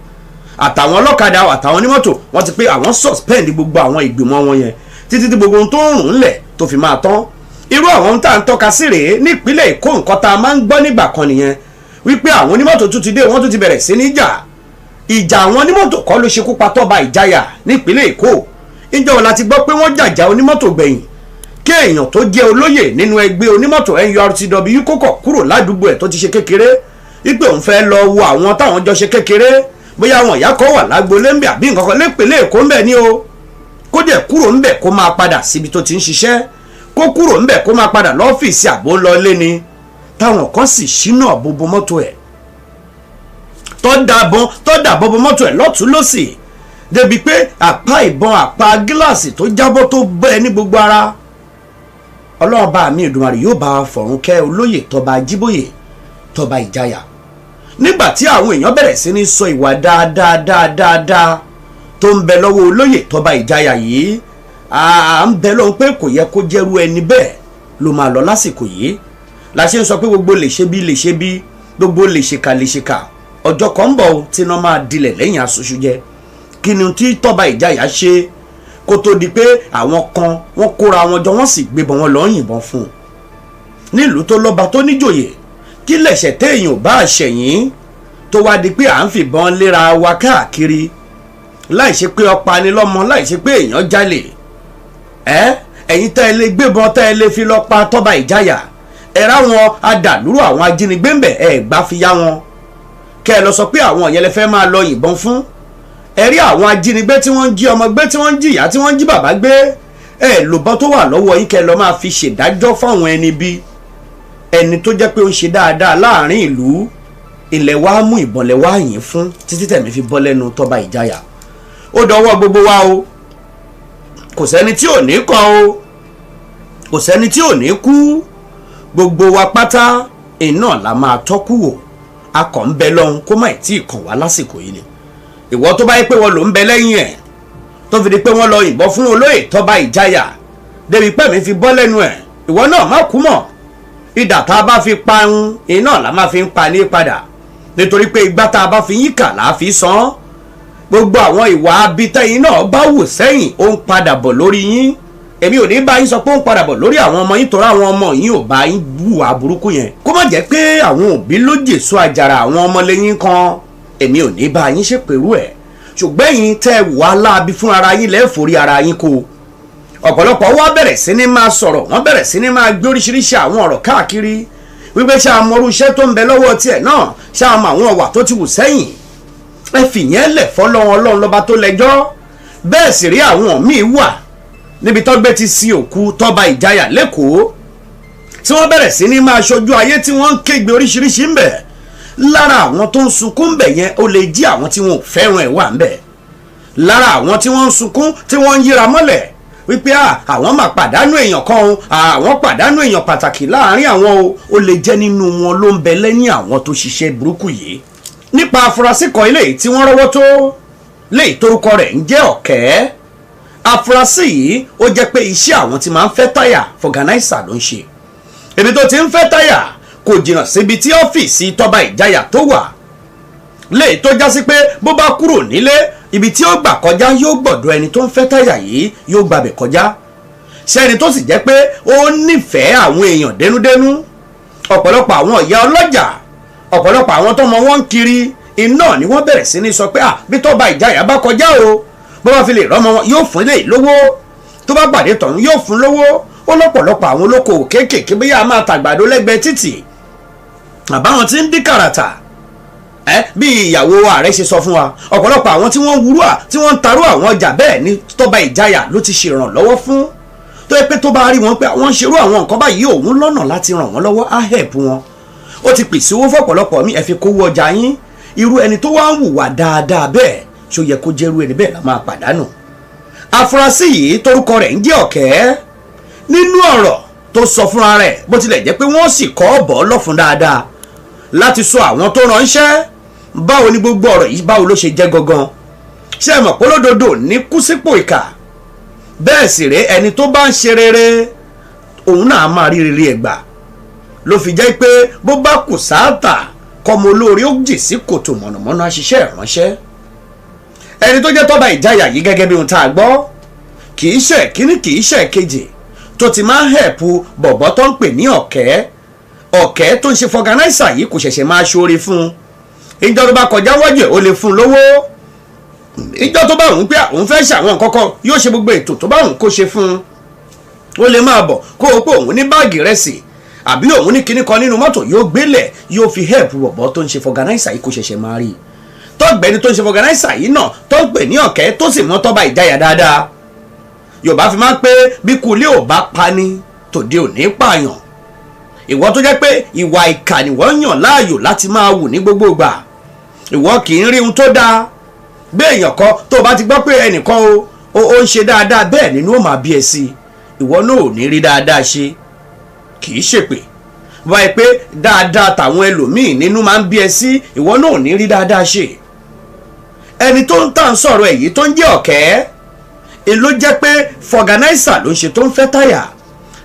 àtàwọn ọlọ́kadà àtàwọn onímọ́tò wọ́n ti pé àwọn suspend gbogbo àwọn ìgbìmọ̀ wọn yẹn títí tí gbogbo ohun tó ń rùn ńlẹ̀ tó fi máa tán irú àwọn ohun tá à ń tọ́ka sí rèé ní ìpínlẹ̀ Èkó nǹkan tá a máa ń gbọ́ nígbà kan nìyẹn wípé àwọn onímọ́tò tún ti dé wọ́n tún ti bẹ̀rẹ̀ sí ní ìjà àwọn onímọ́tò kọ́ ló ṣekú pa Tọ́ba Ìjayà nípínlẹ̀ Èkó ìjọ wọn láti gbọ́ pé wọ́n jàjà onímọ́tò gbẹ̀yìn kí èèyàn tó jẹ́ olóyè nínú ẹgbẹ́ onímọ́tò NURTW kókò kúrò ládùúgbò ẹ̀ tó ti ṣe kékeré wípé òun fẹ́ lọ wo àwọn táwọn jọ ṣe kékeré bóyá àwọn ìyá kan wà lágbolé ńbẹ àbí nǹkan kan lépèlé Èkó ńbẹ ni o kó dẹ̀ kúrò ńbẹ kó máa padà síbi tó ti ń ṣiṣẹ́ kó kúrò ńbẹ kó máa padà lọ́fíìsì àbó ńlọlé ni táwọn kan sì ṣínà bóbó mọ́tò ẹ̀ tó dàbọ̀ mọ́tò ẹ̀ lọ́tún lọ́sì débi pé àpá ìbọn àpá gíláàsì tó jábọ́ tó bẹ́ ní gbogbo ara Ọlọ́run bá mi Èdùmàrè yóò bá fọ̀run kẹ́ olóyè Tọ́ba Ajíbóyè Tọ́ba Ìjayà nígbà tí àwọn èèyàn bẹ̀rẹ̀ sí ní sọ ìwà dáadáa tó ń bẹ lọ́wọ́ olóyè Tọ́ba Ìjayà yìí à ń bẹ lọ́hùn pé kò yẹ kó jẹ́rú ẹni bẹ́ẹ̀ ló máa lọ lásìkò yìí la ṣe ń sọ pé gbogbo lè ṣe bí gbogbo lè ṣèkà ọjọ́ kan ń bọ̀ tí iná máa dilẹ̀ lẹ́yìn aṣoṣù jẹ kí ni tí Tọ́ba Ìjayà ṣe kó tó di pé àwọn kan wọ́n kóra wọn jọ wọ́n sì gbébọn wọn lọ yìnbọn fún un nílùú tó lọ́ba tó níjòyè kí lẹ̀ṣẹ̀ téèyàn ò bá ṣẹ̀yìn tó wá di pé à ń fìbọn léra wa káàkiri láì ṣe pé ọ̀pá ni lọ́mọ láì ṣe pé èèyàn jalè ẹ̀yin tẹ́ ẹ lè gbébọn tẹ́ ẹ lè fi lọ pa Tọ́ba Ìjayà ẹ ráwọn adàlúrò àwọn ajínigbé ń bẹ̀ ẹ gbá fi yá wọn kẹ́ ẹ lọ sọ pé àwọn yẹn lè fẹ́ máa lọ yìnbọn fún ẹ rí àwọn ajínigbé tí wọ́n ń jí ọmọ gbé tí wọ́n ń jí ìyá tí wọ́n ń jí bàbá gbé ẹ lòbọn tó wà lọ́wọ́ yín kẹ́ ẹ lọ máa fi ṣèdájọ́ fáwọn ẹni bí ẹni tó jẹ́ pé ó ń ṣe dáadáa láàrin ìlú ilẹ̀ wa mú ìbọn lẹ̀ wá yìn fún títí tẹ̀mí fi bọ́ lẹ́nu Tọ́ba Ìjayà ó dọwọ́ gbogbo wa o kò sẹ́ni tí ò ní kàn o kò sẹ́ni tí ò ní kú gbogbo wa pátá iná la máa tọ́kù wò a kàn ń bẹ lọ́hùn kó má tí ì kàn wá lásìkò yìí ni ìwọ tó bá yẹ pé wọn ló ń bẹ lẹ́yìn ẹ̀ tó fi di pé wọ́n lọ yìnbọn fún olóyè Tọ́ba Ìjayà débi pé mi fi bọ́ lẹ́nu ẹ̀ ìwọ náà má kú mọ́ ìdà tá a bá fi parun iná la máa fi ń pa ní padà nítorí pé igbá tá a bá fi yíkà là á fi san gbogbo àwọn ìwà abitẹ́yìn náà bá wù sẹ́yìn ó ń padà bọ̀ lórí yín èmi ò ní bá yín sọ pé ó ń padà bọ̀ lórí àwọn ọmọ yín torí àwọn ọmọ yín ò bá yín hùwà burúkú yẹn kó má jẹ́ pé àwọn òbí ló jèso àjàrà àwọn ọmọlẹ́yìn kan èmi ò ní bá yín ṣèpèrú ẹ̀ ṣùgbọ́n ẹ̀yin tẹ́ wà láabi fún ara yín lẹ́ẹ̀fọ́rí ara yín kó ọ̀pọ̀lọpọ̀ wá bẹ̀rẹ̀ sí ní máa sọ̀rọ̀ wọ́n bẹ̀rẹ̀ sí ní máa gbé oríṣiríṣi àwọn ọ̀rọ̀ káàkiri wípé ṣáà mọ irú iṣẹ́ tó ń bẹ lọ́wọ́ tiẹ̀ náà ṣáà mọ àwọn ọ̀wà tó ti wù sẹ́yìn ẹ fìyẹn lẹ̀ fọ́lọ́run Ọlọ́run lọ́ba tó lẹ́jọ́ bẹ́ẹ̀ sì rí àwọn míì wà níbi tọ́gbẹ́ ti sin òkú Tọ́ba Ìjayà lẹ́kọ̀ọ́ tí wọ́n bẹ̀rẹ̀ sí ní máa ṣojú ayé tí wọ́n ń kégbe oríṣiríṣi ń bẹ lára àwọn tó ń sunkún ń bẹ yẹn ó lè jí àwọn tí wọn ò fẹ́ràn ẹ̀ wà ń bẹ lára àwọn tí wọ́n ń sunkún tí wọ́n ń yíra mọ́lẹ̀ wípé àwọn máa pàdánù èèyàn kan o àwọn pàdánù èèyàn pàtàkì láàrin àwọn o ó lè jẹ́ nínú wọn ló ń bẹ lẹ́yìn àwọn tó ṣiṣẹ́ burúkú yìí nípa afurasí kan ilé tí wọ́n rọ́wọ́ tó léyìí torúkọ rẹ̀ ń jẹ́ Ọ̀kẹ́ afurasí yìí ó jẹ́ pé iṣẹ́ àwọn tí máa ń fẹ́ táyà fọ̀gánáísà ló ń ṣe ibi tó ti ń fẹ́ táyà kò jìnnà síbi tí ọ́fíìsì Tọ́ba Ìjayà tó wà léyìí tó já sí pé bó bá kúrò nílé ibi tí ó gbà kọjá yóò gbọ́dọ̀ ẹni tó ń fẹ́ táyà yìí yóò gbàbẹ̀ kọjá sẹ́ni tó sì jẹ́ pé ó nífẹ̀ẹ́ àwọn èèyàn dénúdénú ọ̀pọ̀lọpọ̀ àwọn ìyá ọlọ́jà ọ̀pọ̀lọpọ̀ àwọn tó mọ wọn kiri iná ni wọ́n bẹ̀rẹ̀ sí ní sọ pé bí Tọ́ba Ìjayà bá kọjá o bó bá fi lè rọ́mọ wọn yóò fún ilé lówó tó bá pàdé tọ̀hún yóò fún lówó ó lọ́pọ̀lọpọ̀ àwọn olókoòwò kéékèèké bóyá a máa tàgbàdo lẹ́gbẹ̀ẹ́ títì àbáwọn tí ń dín kàràtà bí ìyàwó ààrẹ ṣe sọ fún wa ọ̀pọ̀lọpọ̀ àwọn tí wọ́n wúrú tí wọ́n ń tarú àwọn ọjà bẹ́ẹ̀ ni Tọ́ba Ìjayà ló ti ṣèrànlọ́wọ́ fún tó yẹ pé tó bá rí wọn pé wọ́n ń ṣerú àwọn nǹkan báyìí òun lọ́nà láti ràn wọ́n lọ́wọ́ á help wọn ó ti pèsè owó fọ́pọ̀lọpọ̀ mi ẹ fi kówó ọjà yín irú ẹni tó wá ń hùwà dáadáa bẹ́ẹ̀ ṣó yẹ kó jẹ́rú ẹni bẹ́ẹ̀ la máa pàdánù afurasí yìí torúkọ rẹ̀ ń jẹ́ Ọ̀kẹ́ nínú ọ̀rọ̀ tó sọ fúnra rẹ̀ bó tilẹ̀ jẹ́ pé wọ́n sì kọ́ ọ̀bọ̀ lọ́fun dáadáa láti sọ àwọn tó ránṣẹ́ báwo ni gbogbo ọ̀rọ̀ yìí báwo ló ṣe jẹ́ gangan. ṣé ẹ mọ̀ pé lódodo ní kú sípò ìkà bẹ́ẹ̀ sì rèé ẹni tó bá ń ṣe rere òun náà máa rí rere ẹ̀gbà ló fi jẹ́ pé bó bá kù sáàtà kọ́mọ olóore ó jì sí kòtò mọ̀nàmọ́ná ṣiṣẹ́ ìránṣẹ́. ẹni tó jẹ́ Toba Ijaya yìí gẹ́gẹ́ bí ohun tá a gbọ́ kì í ṣe kíní kì í ṣe kejì tó ti máa ń hẹ̀pù bọ̀bọ̀ tó ń pè ní ọ̀kẹ́ tó ń ṣe fọganáísà yìí kò ṣẹ̀ṣẹ̀ máa ṣoore fún un. ìjọ tó bá kọjá wọ́jú ẹ̀ ó lè fún un lówó. ìjọ tó bá òun pé òun fẹ́ ṣàwọn nǹkan kan yóò ṣe gbogbo ètò tó bá òun kó ṣe fún un. ó lè máa bọ̀ kó o pé òun ní báàgì rẹsì àbí òun ní kinní kan nínú mọ́tò yóò gbélẹ̀ yóò fi hẹ̀pù bọ̀bọ̀ tó ń ṣe fọganáísà yìí kò ṣẹ̀ṣẹ̀ máa rí i. tọ́gbẹ́ni tó ń ṣe fọganáísà yìí náà tó ń pè ní ọ̀kẹ́ tó sì mọ́ Toba Ijaya dáadáa. Yorùbá fi máa ń pé bí kulé ò bá pani tòde ò ní pààyàn. ìwọ tó jẹ́ pé ìwà ìkà ni wọ́n yàn láàyò láti máa wù ní gbogbo ìgbà. ìwọ kì í rí ohun tó dáa. bí èèyàn kan tó bá ti gbọ́ pé ẹnìkan ó ń ṣe dáadáa bẹ́ẹ̀ nínú ó máa bí ẹ sí i. ìwọ náà ò ní rí dáadáa ṣe. kì í ṣèpè. wáyé pé dáadáa tàwọn ẹlòmíì nínú máa ń bí ẹ sí ìwọ náà ò ní rí dáadáa ṣe. ẹni tó ń tàn sọ̀rọ̀ èyí tó ń jẹ́ ọ̀kẹ́ ló jẹ́ pé fọganáísà ló ń ṣe tó ń fẹ́ táyà.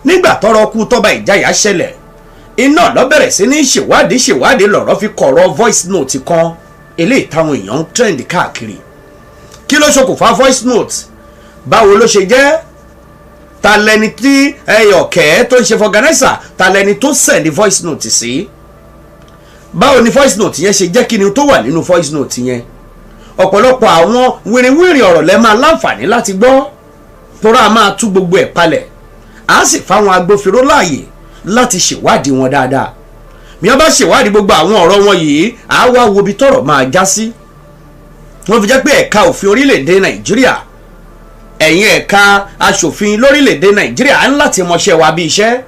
nígbà tọ́rọ̀ kú Toba Ijaya ṣẹlẹ̀ iná lọ bẹ̀rẹ̀ sí ní ṣèwádìí lọ̀rọ̀ fi kọ̀rọ̀ voice note kan eléyìí táwọn èèyàn ń trend káàkiri. kí ló ṣokùnfà voice note báwo ló ṣe jẹ́ ta lẹni tí ọ̀kẹ́ tó ń ṣe fọganáísà ta lẹni tó send voice note sí. báwo ni voice note yẹn ṣe jẹ́ kí ni tó wà nínú voice note yẹn. ọ̀pọ̀lọpọ̀ àwọn wìrìwìrì ọ̀rọ̀ lẹ́ máa láǹfààní láti gbọ́ tóra a máa tú gbogbo ẹ̀ palẹ̀ á sì fáwọn agbófinró láàyè láti ṣèwádìí wọn dáadáa. bí wọ́n bá ṣèwádìí gbogbo àwọn ọ̀rọ̀ wọn yìí á wá wo ibi tọ́rọ̀ máa já sí. wọ́n fi jẹ́ pé ẹ̀ka òfin orílẹ̀-èdè Nàìjíríà ẹ̀yin ẹ̀ka aṣòfin lórílẹ̀-èdè Nàìjíríà ń láti mọṣẹ́ wa bí iṣẹ́.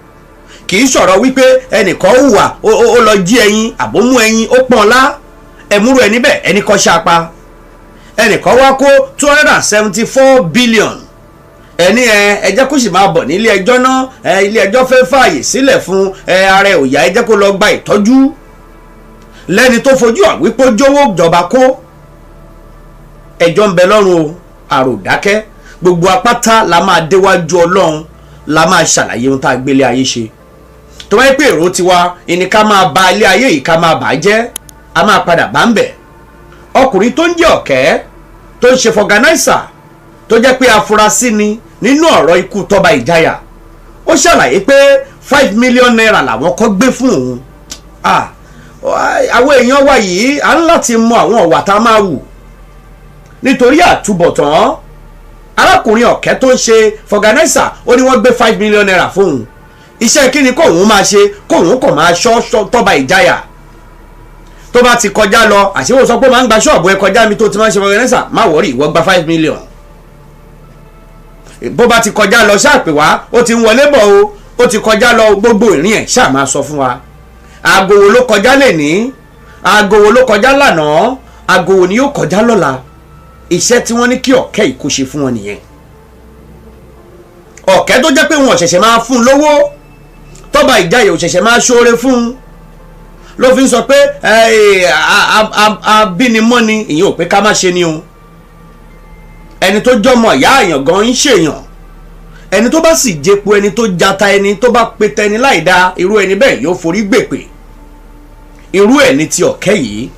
kì í sọ̀rọ̀ wípé ẹnìkan hùwà ó lọ jí ẹyin àbómú ẹyin ó pọ́n lá ẹ̀múrú ẹni bẹ́ẹ̀ ẹnì kan ṣapa ẹnìkan wá kó 274 billion ẹni ẹ jẹ́ kó sì máa bọ̀ nílé ẹjọ́ náà ilé ẹjọ́ fẹ́ fààyè sílẹ̀ fún ara ẹ̀ òyà ẹ jẹ́ kó lọ gba ìtọ́jú lẹ́ni tó fojú àwípé jówó jọba kó ẹjọ́ ń bẹ lọ́rùn o àròdákẹ́ gbogbo apáta la máa déwájú Ọlọ́run la máa ṣàlàyé ohun tá a gbélé ayé ṣe tó wáyé pé èrò tiwa ìní ká máa ba ilé ayé yìí ká máa bà á jẹ́ a máa padà bá ń bẹ̀. ọkùnrin tó ń jẹ́ ọ̀kẹ́ tó ń ṣe fọganáísà tó jẹ́ pé afurasí ni nínú ọ̀rọ̀ ikú Toba Ijaya ó ṣàlàyé pé 5 million naira làwọn kọ́ gbé fún òun. àwọn èèyàn wa yìí à ń láti mọ àwọn ọ̀wà tá a máa wù nítorí àtúbọ̀tán. arákùnrin ọ̀kẹ́ tó ń ṣe fọganáísà ó ní wọ́n gbé 5 million naira fóun. iṣẹ́ kí ni kóun máa ṣe kóun kò máa ṣọ́ Toba Ijaya tó bá ti kọjá lọ àṣewò sọ pé máa ń gba ṣọ́ọ̀bù ẹ kọjá mi tó ti máa ń ṣe fọganáísà má wọrí ìwọ gba 5 million. bó bá ti kọjá lọ ṣáà pè wá ó ti ń wọlé bọ̀ o ó ti kọjá lọ gbogbo ìrìn ẹ̀ ṣáà máa sọ fún wa. aago wo ló kọjá lẹ́ni aago wo ló kọjá lánàá aago wo ni yóò kọjá lọ́la. iṣẹ́ tí wọ́n ní kí ọ̀kẹ́ yìí kó ṣe fún wọn nìyẹn. ọ̀kẹ́ tó jẹ́ pé wọn ò ṣẹ̀ṣẹ̀ máa fún un lówó Toba Ijaya ò ṣẹ̀ṣẹ̀ máa ṣoore fún un ló fi ń sọ pé abínimọ́ni ìyẹn ò pé ká má ṣe ni o. ẹni tó jọmọ ìyá àyàn gan ń ṣèyàn ẹni tó bá sì jẹpo ẹni tó jata ẹni tó bá pe tẹni láìda irú ẹni bẹ́ẹ̀ yóò forí gbèpè. irú ẹ̀ ní ti ọ̀kẹ́ yìí.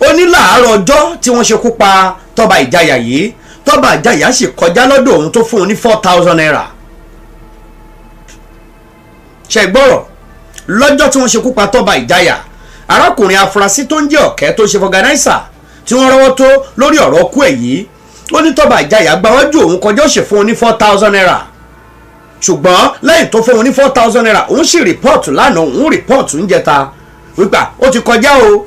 ó ní láàárọ̀ ọjọ́ tí wọ́n ṣekú pa Toba Ijaya yìí Toba Ijaya sì kọjá lọ́dọ̀ òun tó fún un ní 4,000 naira. ṣẹ̀gbọ́rọ̀ lọ́jọ́ tí wọ́n ṣekú pa Toba Ijaya arákùnrin afurasí tó ń jẹ́ ọ̀kẹ́ tó ṣe fọganáísà tí wọ́n rọ́wọ́ tó lórí ọ̀rọ̀ ọkú ẹ̀ yìí ó ní Toba Ijaya gbáwájú òun kọjá ó ṣe fún un ní 4,000 naira ṣùgbọ́n lẹ́yìn tó fún un ní 4,000 naira òun sì rìpọ́ọ̀tù lánàá òun rìpọ́ọ̀tù ń jẹta wípé ó ti kọjá o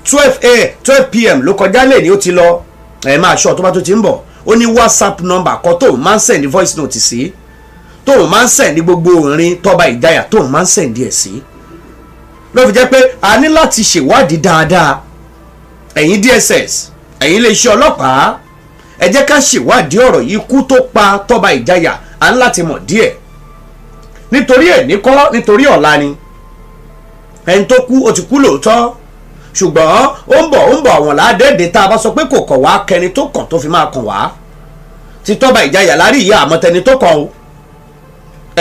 12 p.m. ló kọjá lè ní ó ti lọ ẹ máa ṣọ́ tó bá tó ti ń bọ̀ ó ní WhatsApp number kan tóun máa ń send voice note sí tóun máa ń send gbogbo orin Toba Ijaya tóun máa ń send ẹ̀ sí ló fi jẹ́ pé a ní láti ṣèwádìí dáadáa ẹ̀yin DSS ẹ̀yin iléeṣẹ́ ọlọ́pàá ẹ jẹ́ ká ṣèwádìí ọ̀rọ̀ yìí ikú tó pa Toba Ijaya à ń láti mọ̀ díẹ̀ nítorí ẹ̀ ní kọ́ nítorí ọ̀la ni ẹni tó kú ó ti kú lóòótọ́ ṣùgbọ́n ó ń bọ̀ àwọn ládẹ́ẹ̀dẹ́ tá a bá sọ pé kò kàn wá kẹni tó kàn tó fi máa kàn wá ti Toba Ijaya lárí ìyá àmọ́tẹni tó kàn o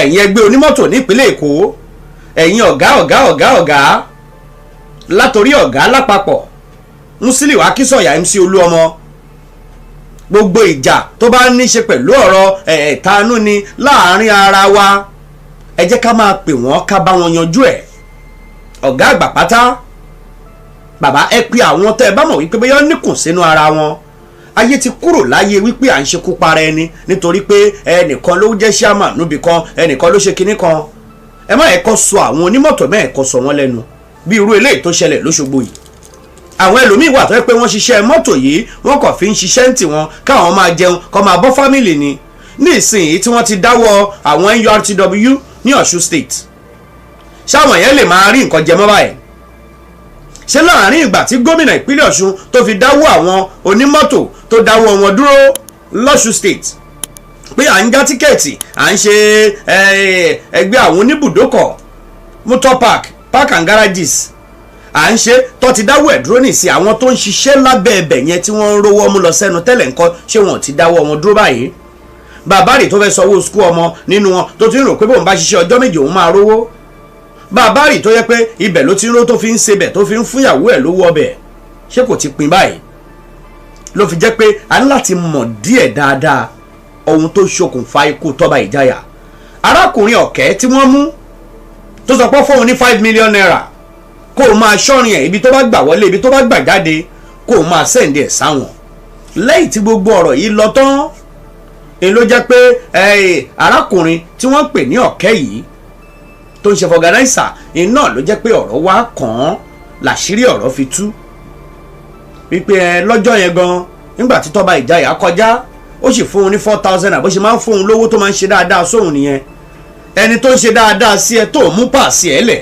ẹ̀yin ẹgbẹ́ onímọ́tò nípínlẹ̀ Èkó ẹ̀yin ọ̀gá látòrí ọ̀gá lápapọ̀ Musiliu Akínsọ̀yà MC Oluomo gbogbo ìjà tó bá ní ṣe pẹ̀lú ọ̀rọ̀ ẹ̀ẹ̀tanú ni láàrin ara wa ẹ jẹ́ ká máa pè wọ́n ká bá wọn yanjú ẹ̀ ọ̀gá àgbà pátá bàbá ẹ pé àwọn tẹ́ ẹ bá mọ̀ wípé bóyá níkùn sínú ara wọn ayé ti kúrò láyé wípé à ń ṣekú para ẹni nítorí pé ẹnìkan ló jẹ́ ṣáàmà níbi kan ẹnìkan ló ṣe kinní kan ẹ má ẹ̀kọ́ sọ àwọn onímọ́tò mẹ́ẹ̀kọ́ sọ wọ́n lẹ́nu bí irú eléyìí tó ṣẹlẹ̀ lóṣogbo yìí àwọn ẹlòmíì wà tó yẹ pé wọ́n ṣiṣẹ́ mọ́tò yìí wọ́n kàn fi ń ṣiṣẹ́ ń tì wọ́n káwọn máa jẹun kó máa bọ́ fámìlì ni ní ìsinyìí tí wọ́n ti dáwọ́ àwọn NURTW ní Ọ̀ṣun state ṣáwọn yẹn lè máa rí nǹkan jẹ mọ́ báyìí ṣé láàrin ìgbà tí gómìnà ìpínlẹ̀ Ọ̀ṣun tó fi dáwọ́ àwọn onímọ́tò tó dáwọ́ wọn dúró lọ́ṣun state pé à ń já tíkẹ́ẹ̀tì à ń ṣe ẹgbẹ́ àwọn oníbùdókọ̀ motor park and garages à ń ṣe tó ti dáwọ́ ẹ̀ dúró nìsí àwọn tó ń ṣiṣẹ́ lábẹ́ ẹbẹ̀ yẹn tí wọ́n ń rówó mú lọ sẹ́nu tẹ́lẹ̀ nǹkan ṣé wọn ti dáwọ́ wọn dúró báyìí bàbá rẹ̀ tó fẹ́ sanwó skul ọmọ nínú wọn tó ti ń rò pé bóun bá ṣiṣẹ́ ọjọ́ méje òun máa rówó bàbá rẹ̀ tó yẹ pé ibẹ̀ ló ti ń ró tó fi ń sebẹ̀ tó fi ń fúnyàwó ẹ̀ lówó ọbẹ̀ ṣé kò ti pin báyìí ló fi jẹ́ pé a ní láti mọ̀ díẹ̀ dáadáa ohun tó ṣokùnfà ikú Toba Ijaya arákùnrin ọ̀kẹ́ tí wọ́n mú tó sọ pé fóun ní 5 million naira kó o máa ṣọ́rin ẹ̀ ibi tó bá gbà wọlé ibi tó bá gbà jáde kó o máa sẹ́ǹdì ẹ̀ sáwọn lẹ́yìn tí gbogbo ọ̀rọ̀ yìí lọ tán èyí ló jẹ́ pé arákùnrin tí wọ́n pè ní ọ̀kẹ́ yìí tó ń ṣe fọgànáìsà iná ló jẹ́ pé ọ̀rọ̀ wá kàn án làṣírí ọ̀rọ̀ fi tú wípé lọ́jọ́ yẹn gan nígbà tí Toba Ijaya kọjá ó sì fún un ní 4,000 àbó ṣe máa ń fún un lówó tó máa ń ṣe dáadáa sóhun nìyẹn ẹni tó ń ṣe dáadáa sí ẹ tó mú pàṣẹ ẹ lẹ̀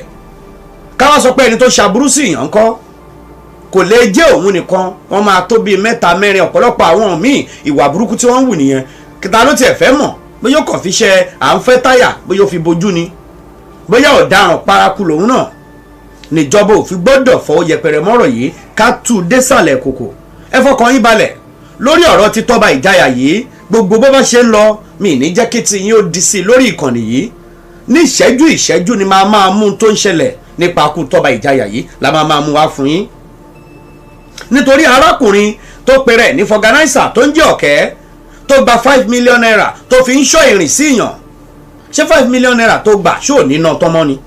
káwá sọ pé ẹni tó ṣàbúrú sí èèyàn kọ́ kò lè jẹ́ òun nìkan wọ́n máa tó bíi 3 4 ọ̀pọ̀lọpọ̀ àwọn míì ìwà burúkú tí wọ́n ń wù nìyẹn kìtà ló tiẹ̀ fẹ́ mọ̀ bóyá ó kàn fi ṣe à ń fẹ́ táyà bóyá ó fi bojú ni bóyá ọ̀daràn paraku lòun náà níjọba ò fi gbọ́dọ̀ fọwọ́ yẹpẹrẹ mọ́rọ̀ yìí ká tú désàlẹ̀ kòkò ẹ fọkàn yín balẹ̀ lórí ọ̀rọ̀ tí Toba Ijaya yìí gbogbo bó bá ṣe ń lọ mi ní jẹ́ kí ti yín ó di sí i lórí ìkànnì yìí ní ìṣẹ́jú ni máa mú tó ń ṣẹlẹ̀ nípa ikú Toba Ijaya yìí la máa mú wá fún yín nítorí arákùnrin tó pèrè ní fọgànáìsà tó ń jẹ́ ọ̀kẹ́ tó gba 5 million naira tó fi ń ṣọ́ ìrìn sí ìyàn ṣé 5 million naira tó gbà ṣé ò ní ná tọ́mọ́ ni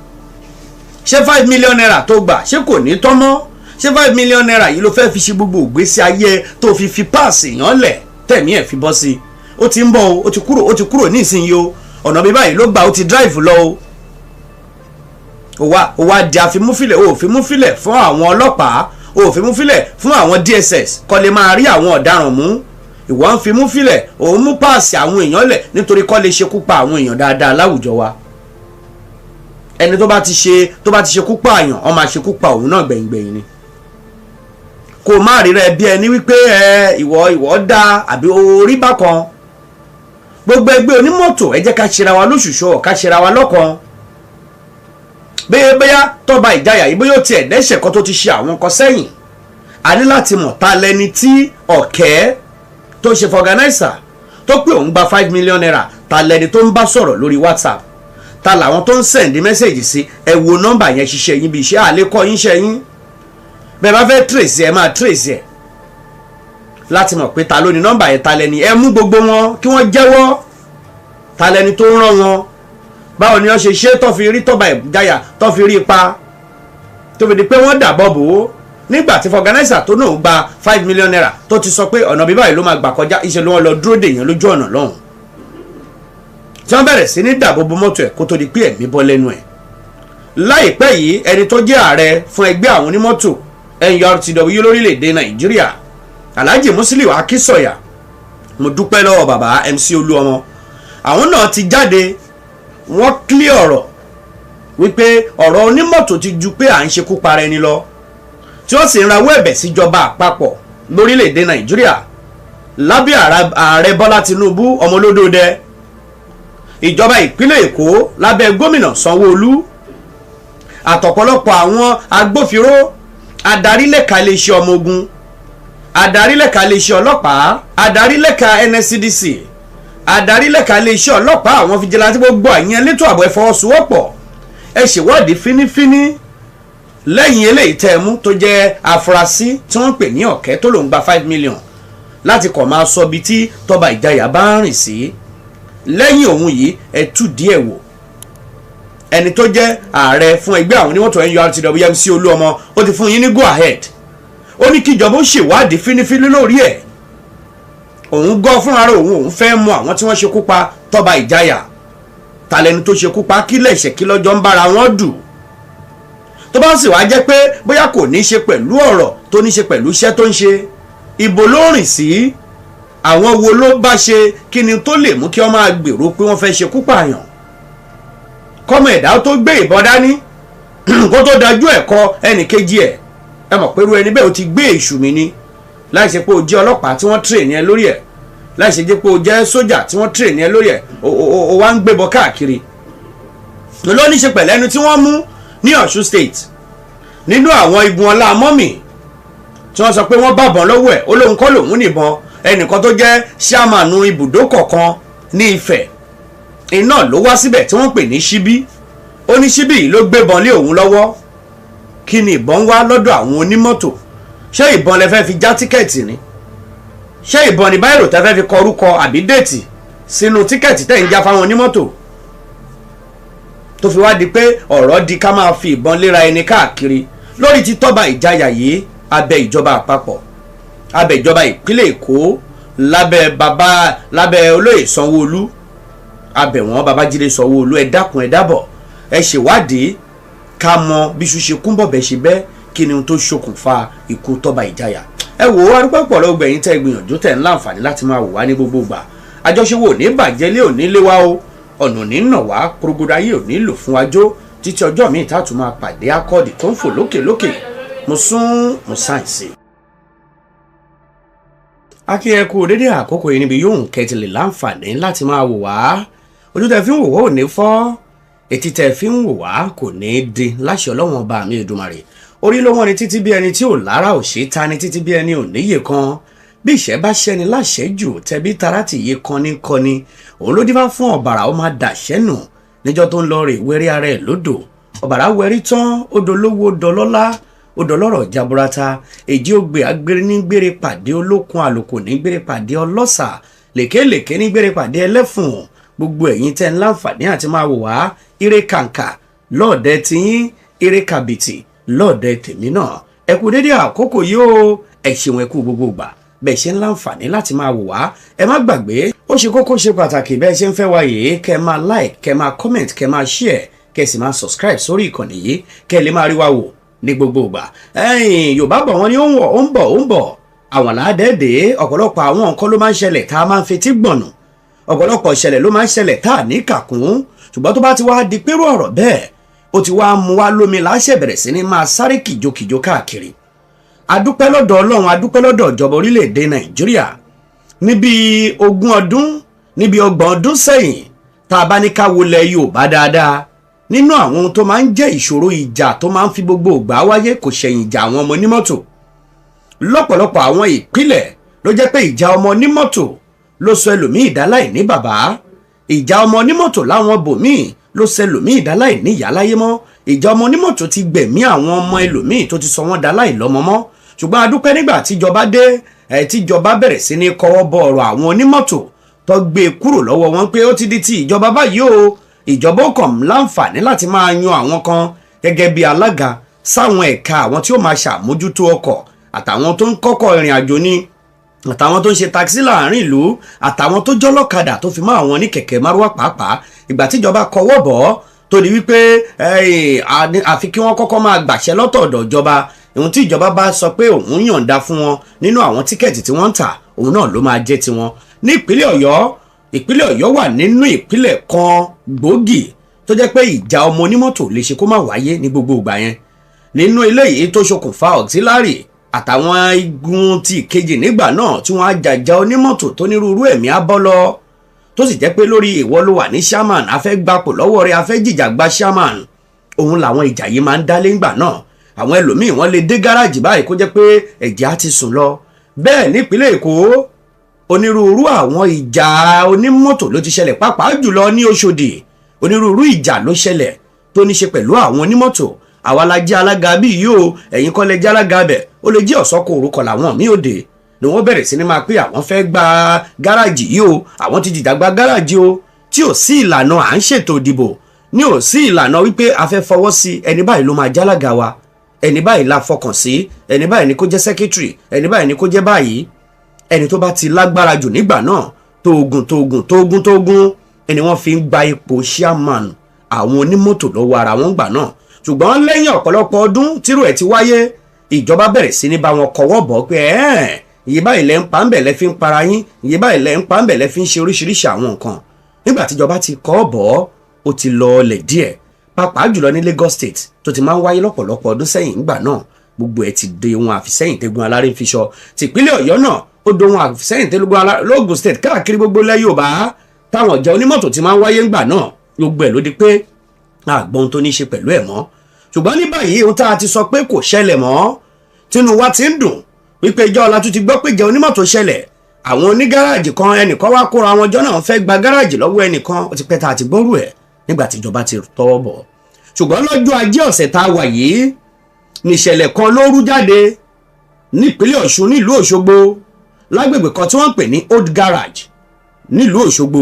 ṣé 5 million naira tó gbà ṣé kò ní tọ́mọ́ ṣé 5 million naira yìí ló fẹ́ fi ṣe gbogbo ìgbésí ayé tó fi páàsì èèyàn lẹ̀ tẹ̀mí ẹ̀ fi bọ́ sí i ó ti ń bọ̀ o ó ti kúrò ní ìsinyìí o ọ̀nà bí báyìí ló gbà ó ti drive lọ o ó wá di àfimúfilẹ̀ o ò fimúfilẹ̀ fún àwọn ọlọ́pàá o ò fimúfilẹ̀ fún àwọn DSS kó lè máa rí àwọn ọ̀daràn mú ìwọ ń fimúfilẹ̀ òun mú páàsì àwọn èèyàn lẹ̀ nítorí kó lè ṣekú pa àwọn èèyàn dáadáa láwùjọ wa ẹni tó bá ti ṣekú pa àyàn ó máa ṣekú pa òun náà gbẹ̀yìngbẹ̀yìn ni kò má rí rẹ bí ẹni wípé ìwọ dá àbí orí bákan gbogbo ẹgbẹ́ onímọ́tò ẹ jẹ́ ká ṣera wa lóṣùṣọ́ ká ṣera wa lọ́kan bóyá Toba Ijaya yìí bóyá ó tiẹ̀ dẹ́ṣẹ̀ kan tó ti ṣe àwọn kan sẹ́yìn a ní láti mọ̀ ta lẹni tí ọ̀kẹ́ tó ṣe fọgànáìsà tó pé òun gba 5 million naira ta lẹni tó ń bá sọ̀rọ̀ lórí WhatsApp ta làwọn tó ń sẹ̀ndí mẹ́sẹ̀jì sí ẹ wo nọ́mbà yẹn ṣiṣẹ́ yín bí iṣẹ́ àlékọ́ yín ṣe yín bẹ́ẹ̀ bá fẹ́ trace ẹ máa trace ẹ láti mọ̀ pé ta ló ní nọ́mbà yẹn ta lẹni ẹ mú gbogbo wọn kí wọ́n jẹ́wọ́ ta lẹni tó ń rán wọn báwo ni wọ́n ṣe ṣe tó fi rí Toba Ijaya tó fi rí ipa tó fi di pé wọ́n dàbọ̀ bò ó nígbà tí fọgànáìsà tó náà gba 5 million naira tó ti sọ pé ọ̀nà bíbáyìí ló máa gbà kọjá iṣẹ́ ló wọ́n lọ dúró dè yẹn lójú ọ̀nà lọ́hùn tí wọ́n bẹ̀rẹ̀ sí ní dàbò bo mọ́tò ẹ̀ kó tó di pé ẹ̀mí bọ́ lẹ́nu ẹ̀ láìpẹ́ yìí ẹni tó jẹ́ ààrẹ fún ẹgbẹ́ àwọn onímọ́tò NURTW lórílẹ̀‐èdè Nàìjíríà Alhaji Musiliu Akínsọ̀yà mo dúpẹ́ lọ́wọ́ bàbá MC Oluomo àwọn náà ti jáde wọ́n clear ọ̀rọ̀ wípé ọ̀rọ̀ onímọ́tò ti ju pé à ń ṣekú para ẹni lọ tí wọ́n sì ń rawọ́ ẹ̀bẹ̀ síjọba àpapọ̀ lórílẹ̀‐èdè Nàìjíríà lábẹ́ ààrẹ Bọ́lá Tinubu ọmọ olódòdẹ ìjọba ìpínlẹ̀ Èkó lábẹ́ gómìnà Sanwó-Olú àtọ̀pọ̀lọpọ̀ àwọn agbófinró, adarí lẹ́ka iléeṣẹ́ ọmọ ogun, adarí lẹ́ka iléeṣẹ́ ọlọ́pàá, adarí lẹ́ka NSCDC, adarí lẹ́ka iléeṣẹ́ ọlọ́pàá, àwọn fìjìláńtì, gbogbo àyẹn elétò ààbò ẹ fọwọ́sowọ́pọ̀ ẹ ṣèwádìí fínífíní lẹ́yìn eléyìí tẹ́ ẹ mú tó jẹ́ afurasí tí wọ́n ń pè ní Ọ̀kẹ́ tó lòún gba 5 million láti kọ̀ máa sọ bí tí Toba Ijaya bá ń rìn sí. lẹ́yìn òun yìí ẹ tú díẹ̀ wò ẹni tó jẹ́ ààrẹ fún ẹgbẹ́ àwọn onímọ́tò NURTW MC Oluomo ó ti fún yín ní go ahead, ó ní kíjọba ó ṣèwádìí fínífíní lórí ẹ̀. òun gọ́ fúnra rẹ̀ òun fẹ́ mọ àwọn tí wọ́n ṣekú pa Toba Ijaya, tàlẹ́ni tó ṣekú pa, kí lẹ̀ṣẹ̀ kí lọ́jọ́ ń bára wọn dù. tó bá sì wá jẹ́ pé bóyá kò ní í ṣe pẹ̀lú ọ̀rọ̀ tó ní í ṣe pẹ̀lú iṣẹ́ tó ń ṣe, ibo ló rìn sí, àwọn wo ló bá ṣe, kí ni tó lè mú kí wọ́n máa gbèrò pé wọ́n fẹ́ ṣekú pààyàn. kọ́mọ ẹ̀dá tó gbé ìbọn dání kó tó dájú ẹ̀kọ́ ẹnì kejì ẹ̀, ẹ mọ̀ pé irú ẹni bẹ́ẹ̀ ó ti gbé èṣù mi ni, láì ṣe pé o jẹ́ ọlọ́pàá tí wọ́n train ẹ lórí ẹ̀, láì ṣe pé o jẹ́ sójà tí wọ́n train ẹ lórí ẹ̀, o wá ń gbébọn káàkiri. ló ní ṣe pẹ̀lú ẹni tí wọ́n mú ní Ọ̀ṣun state nínú àwọn igun ọlá mọ́mì tí wọ́n sọ pé wọ́n bàbọn lọ́wọ́ ẹ̀, ó lóun kọ́ lòun nìbọn, ẹnìkan tó jẹ́ ṣáàmánù ibùdókọ̀ kan ní Ifẹ̀ iná ló wá síbẹ̀ tí wọ́n pè ní Ṣíbí, ó ní Ṣíbí yìí ló gbébọn lé òun lọ́wọ́. kí ni ìbọn wá lọ́dọ̀ àwọn onímọ́tò? ṣé ìbọn lẹ fẹ́ fi já tíkẹ́ẹ̀tì ni? ṣé ìbọn ní báyìí tẹ́ fẹ́ fi kọ orúkọ àbí déètì sínú tíkẹ́ẹ̀tì tẹ́ ń já fáwọn onímọ́tò? tó fi wá di pé ọ̀rọ̀ di ká máa fi ìbọn léra ẹni káàkiri lórí ti Toba Ijaya yìí, abẹ́ ìjọba àpapọ̀, abẹ́ ìjọba ìpínlẹ̀ Èkó, lábẹ́ olóyè Sanwó-Olú, abẹ́ wọn Babájídé Sanwó-Olú, ẹ dákun ẹ dábọ̀ ẹ ṣèwádìí ká mọ bí ṣu ṣe kúnbọ̀ bẹ́ẹ̀ ṣe bẹ́ẹ̀, kí ni ohun tó ṣokùnfà ikú Toba Ijaya. ẹ wò ó arúgbó pọ̀ lọ́wọ́ gbẹ̀yìn tẹ́ gbìyànjú tẹ̀ ń láǹfààní láti máa wò wá ní gbogbo ìgbà. àjọṣewò ò ní bàjẹ́ lé òní lé wa o, ọ̀nà ní nà wá, korogodo ayé ò ní lò fún wájó títí ọjọ́ míì tá a tún máa pàdé akọ́ọ̀dì tó ń fò lókè lókè. mo sún mo sáyẹ̀nsì. akínyẹ̀kú dédé àkókò yìí níbi yóò kẹ́tìlẹ̀ láǹfààní láti máa wò wá. ojú tẹ fi ń wò wá ò ní fọ́, etí tẹ fi ń wò wá kò ní di láṣẹ Ọlọ́run ọba mi Èdùmàrè. orí ló wọ́n ni títí bí ẹni tí ò lára ò ṣe ta ni títí bí ẹni ò níyè kan. bí ìṣẹ́ bá ṣẹ́ni láṣẹ́jù tẹ̀bí tara ti yé kan ní kọ́ni, òun ló dífá fún ọ̀bàrà ó máa dàṣẹ́ nù níjọ́ tó ń lọ rè wẹ́rí ara ẹ̀ lódò. ọ̀bàrà wẹ́rí tán ó dolówó dọlọ́lá ó dọlọ́rọ̀ jaburata, èjì ògbè agbèrè ní gbére pàdé olókun, àlòkò ní gbére pàdé ọlọ́sà, lèkélèké ní gbére pàdé ẹlẹ́fùn. gbogbo ẹ̀yin tẹ́ ń láǹfààní àti máa wò wá, ire kàǹkà lọ́ọ̀dẹ tiyín, ire kàbìtì lọ́ọ̀dẹ tèmi náà. ẹ kú dédé àkókò yìí o, ẹ ṣeun ẹ kú gbogbo gbà bẹ́ẹ̀ ṣe ń láǹfààní láti máa wò wá. ẹ má gbàgbé ó ṣe kókó ṣe pàtàkì bẹ́ẹ̀ ṣe ń fẹ́ wá yìí, kẹ́ máa like, kẹ́ máa comment, kẹ́ máa share, kẹ́ sì máa subscribe sórí ìkànnì yìí kẹ́ lè máa rí wa wò ní gbogbo ìgbà. Yorùbá bọ̀ wọ́n ní ó ń bọ̀ àwọn làádẹ́ẹ̀dẹ́. ọ̀pọ̀lọpọ̀ àwọn nǹkan ló máa ń ṣẹlẹ̀ tá a máa ń fetí gbọ̀nù, ọ̀pọ̀lọpọ̀ ìṣẹ̀lẹ̀ ló máa ń ṣẹlẹ̀ tá a ní kàkún, ṣùgbọ́n tó bá ti wá di pérò ọ̀rọ̀ bẹ́ẹ̀ ó ti wá mú wá lómi láṣẹ bẹ̀rẹ̀ sí ní máa sáré kìjokìjo káàkiri. adúpẹ́ lọ́dọ̀ Ọlọ́run, adúpẹ́ lọ́dọ̀ ìjọba orílẹ̀-èdè Nàìjíríà. níbi 20 ọdún, níbi 30 ọdún sẹ́yìn, tá a bá ní ká wọlé Yorùbá dáadáa, nínú àwọn ohun tó máa ń jẹ́ ìṣòro ìjà tó máa ń fi gbogbo ìgbà wáyé kò ṣẹ̀yìn ìjà àwọn ọmọ onímọ́tò. lọ́pọ̀lọpọ̀ àwọn ìpínlẹ̀ ló jẹ́ pé ìjà ọmọ onímọ́tò ló sọ ẹlòmíì dáláì ní bàbá, ìjà ọmọ onímọ́tò láwọn bòmíì ló sọ ẹlòmíì dáláì ní ìyá láyé mọ́, ìjà ọmọ onímọ́tò ti gbẹ̀mí àwọn ọmọ ẹlòmíì tó ti sọ wọ́n dáláì lọ́mọ mọ́. ṣùgbọ́n adúpẹ́ nígbà tíjọba dé, tíjọba bẹ̀rẹ̀ sí ní kọ́wọ́ bọ ọ̀rọ̀ àwọn onímọ́tò tó gbé kúrò lọ́wọ́ wọn pé ó ti di ti ìjọba báyìí o. ìjọba ó kàn láǹfààní láti máa yan àwọn kan gẹ́gẹ́ bí alága sáwọn ẹ̀ka àwọn tí ó máa ṣàmójútó ọkọ̀, àtàwọn tó ń kọ́kọ́ ìrìn àjò ni, àtàwọn tó ń ṣe taxi láàrin ìlú, àtàwọn tó jọ́lọ́kadà tó fi mọ́ àwọn ní kẹ̀kẹ́ márúwá pàápàá. ìgbà tíjọba kọwọ́ bọ̀ tó di wípé àfi kí wọ́n kọ́kọ́ máa gbàṣẹ lọ́tọ̀ọ̀dọ̀ ìjọba. ohun tí ìjọba bá sọ pé òun yọ̀ǹda fún wọn nínú àwọn tíkẹ́ẹ̀tì tí wọ́n ń tà, òun náà ló máa jẹ́ tiwọn. ní ìpínlẹ̀ Ọ̀yọ́ wà nínú ìpínlẹ̀ kan gbòógì tó jẹ́ pé ìjà ọmọ onímọ́tò lè ṣe kó má wáyé ní gbogbo ìgbà yẹn. nínú eléyìí tó ṣokùnfà auxiliary àtàwọn igun ti ìkejì nígbà náà tí wọ́n á jàjà onímọ́tò tó nírúurú ẹ̀mí á bọ́ lọ, tó sì jẹ́ pé lórí ìwọ ló wà ní chairman a fẹ́ gbapò lọ́wọ́ rẹ̀ a fẹ́ jìjà gba chairman òun làwọn ìjà yìí máa ń dálé ńgbà náà àwọn ẹlòmíì wọ́n lè dé gáràjì báyìí kó jẹ́ pé ẹ̀jẹ̀ á ti sùn lọ bẹ́ẹ̀ nípínlẹ̀ Èkó onírúurú àwọn ìjà onímọ́tò ló ti ṣẹlẹ̀ pàápàá jùlọ ní Òṣòdì onírúurú ìjà ló ṣẹlẹ̀ tó ní ṣe pẹ̀lú àwọn onímọ́tò àwa la jẹ́ alága bí yìí o ẹ̀yin kọ́ lẹ jẹ́ alága bẹ̀ ó lè jẹ́ ọ̀sọ́kọ̀ orúkọ làwọn míì òde ni wọ́n bẹ̀rẹ̀ sí ní máa pé àwọn fẹ́ gba gáràjì yìí o àwọn ti jìjà gba gáràjì o tí ò sí ìlànà à ń ṣètò ìdìbò ní ò sí ìlànà wípé a fẹ́ fọwọ́ sí ẹni báyìí ló máa jálága wa ẹni báyìí la fọkàn sí ẹni báyìí ni kó jẹ́ secretary ẹni báyìí ni kó jẹ́ báyìí ẹni tó bá ti lágbára jù nígbà náà tóògùn ẹni wọ́n fi ń gba ipò chairman àwọn onímọ́tò lọ́wọ́ ara wọn gbà náà ṣùgbọ́n lẹ́yìn ọ̀pọ̀lọpọ̀ ọdún tírú ẹ̀ ti wáyé ìjọba bẹ̀rẹ̀ sí ní bá wọn kọwọ́ bọ̀ pé iye báyìí lẹ́ ń pa ń bẹ̀ lẹ́ fi ń para yín iye báyìí lẹ́ ń pa ń bẹ̀ lẹ́ fi ń ṣe oríṣiríṣi àwọn nǹkan nígbà tíjọba ti kọ́ bọ̀ ó ti lọ ọlẹ̀ díẹ̀ pàápàá jùlọ ní Lagos State tó ti máa ń wáyé lọ́pọ̀lọpọ̀ ọdún sẹ́yìn ńgbà náà gbogbo ẹ̀ ti de ohun àfisẹ́yìn tẹ́gun aláré fi sọ tìpínlẹ̀ Ọ̀yọ́ náà ó do ohun àfisẹ́yìn tẹ́gun aláré lóògùn State káàkiri gbogbo ilẹ̀ Yorùbá táwọn ọ̀jẹ̀ onímọ́tò ti máa ń wáyé ńgbà náà gbogbo ẹ̀ ló di pé àgbọn tó ní ṣe pẹ̀lú ẹ̀ mọ́ ṣùgbọ́n ní báyìí ohun tá a ti sọ pé kò ṣẹlẹ̀ mọ́ tínú wa ti ń dùn wípé ìjọ ọ̀la tún ti gbọ́ pé jẹ́ onímọ́tò ṣẹlẹ̀ àwọn onígáràjì kan ẹnìkan wá kóra wọn jọ náà fẹ́ gba gáràjì lọ́wọ́ ẹnìkan ó ti pẹ́ tá a ti gbọ́rù ẹ̀ nígbà tí ìjọba ti tọwọ́ bọ̀ ṣùgbọ́n lọ́jọ́ ajé ọ̀sẹ̀ tá a wà yìí níṣẹ̀lẹ̀ kan ló rú jáde nípínlẹ̀ Ọ̀ṣun nílùú Òṣogbo lágbègbè kan tí wọ́n ń pè ní Old Garage nílùú Òṣogbo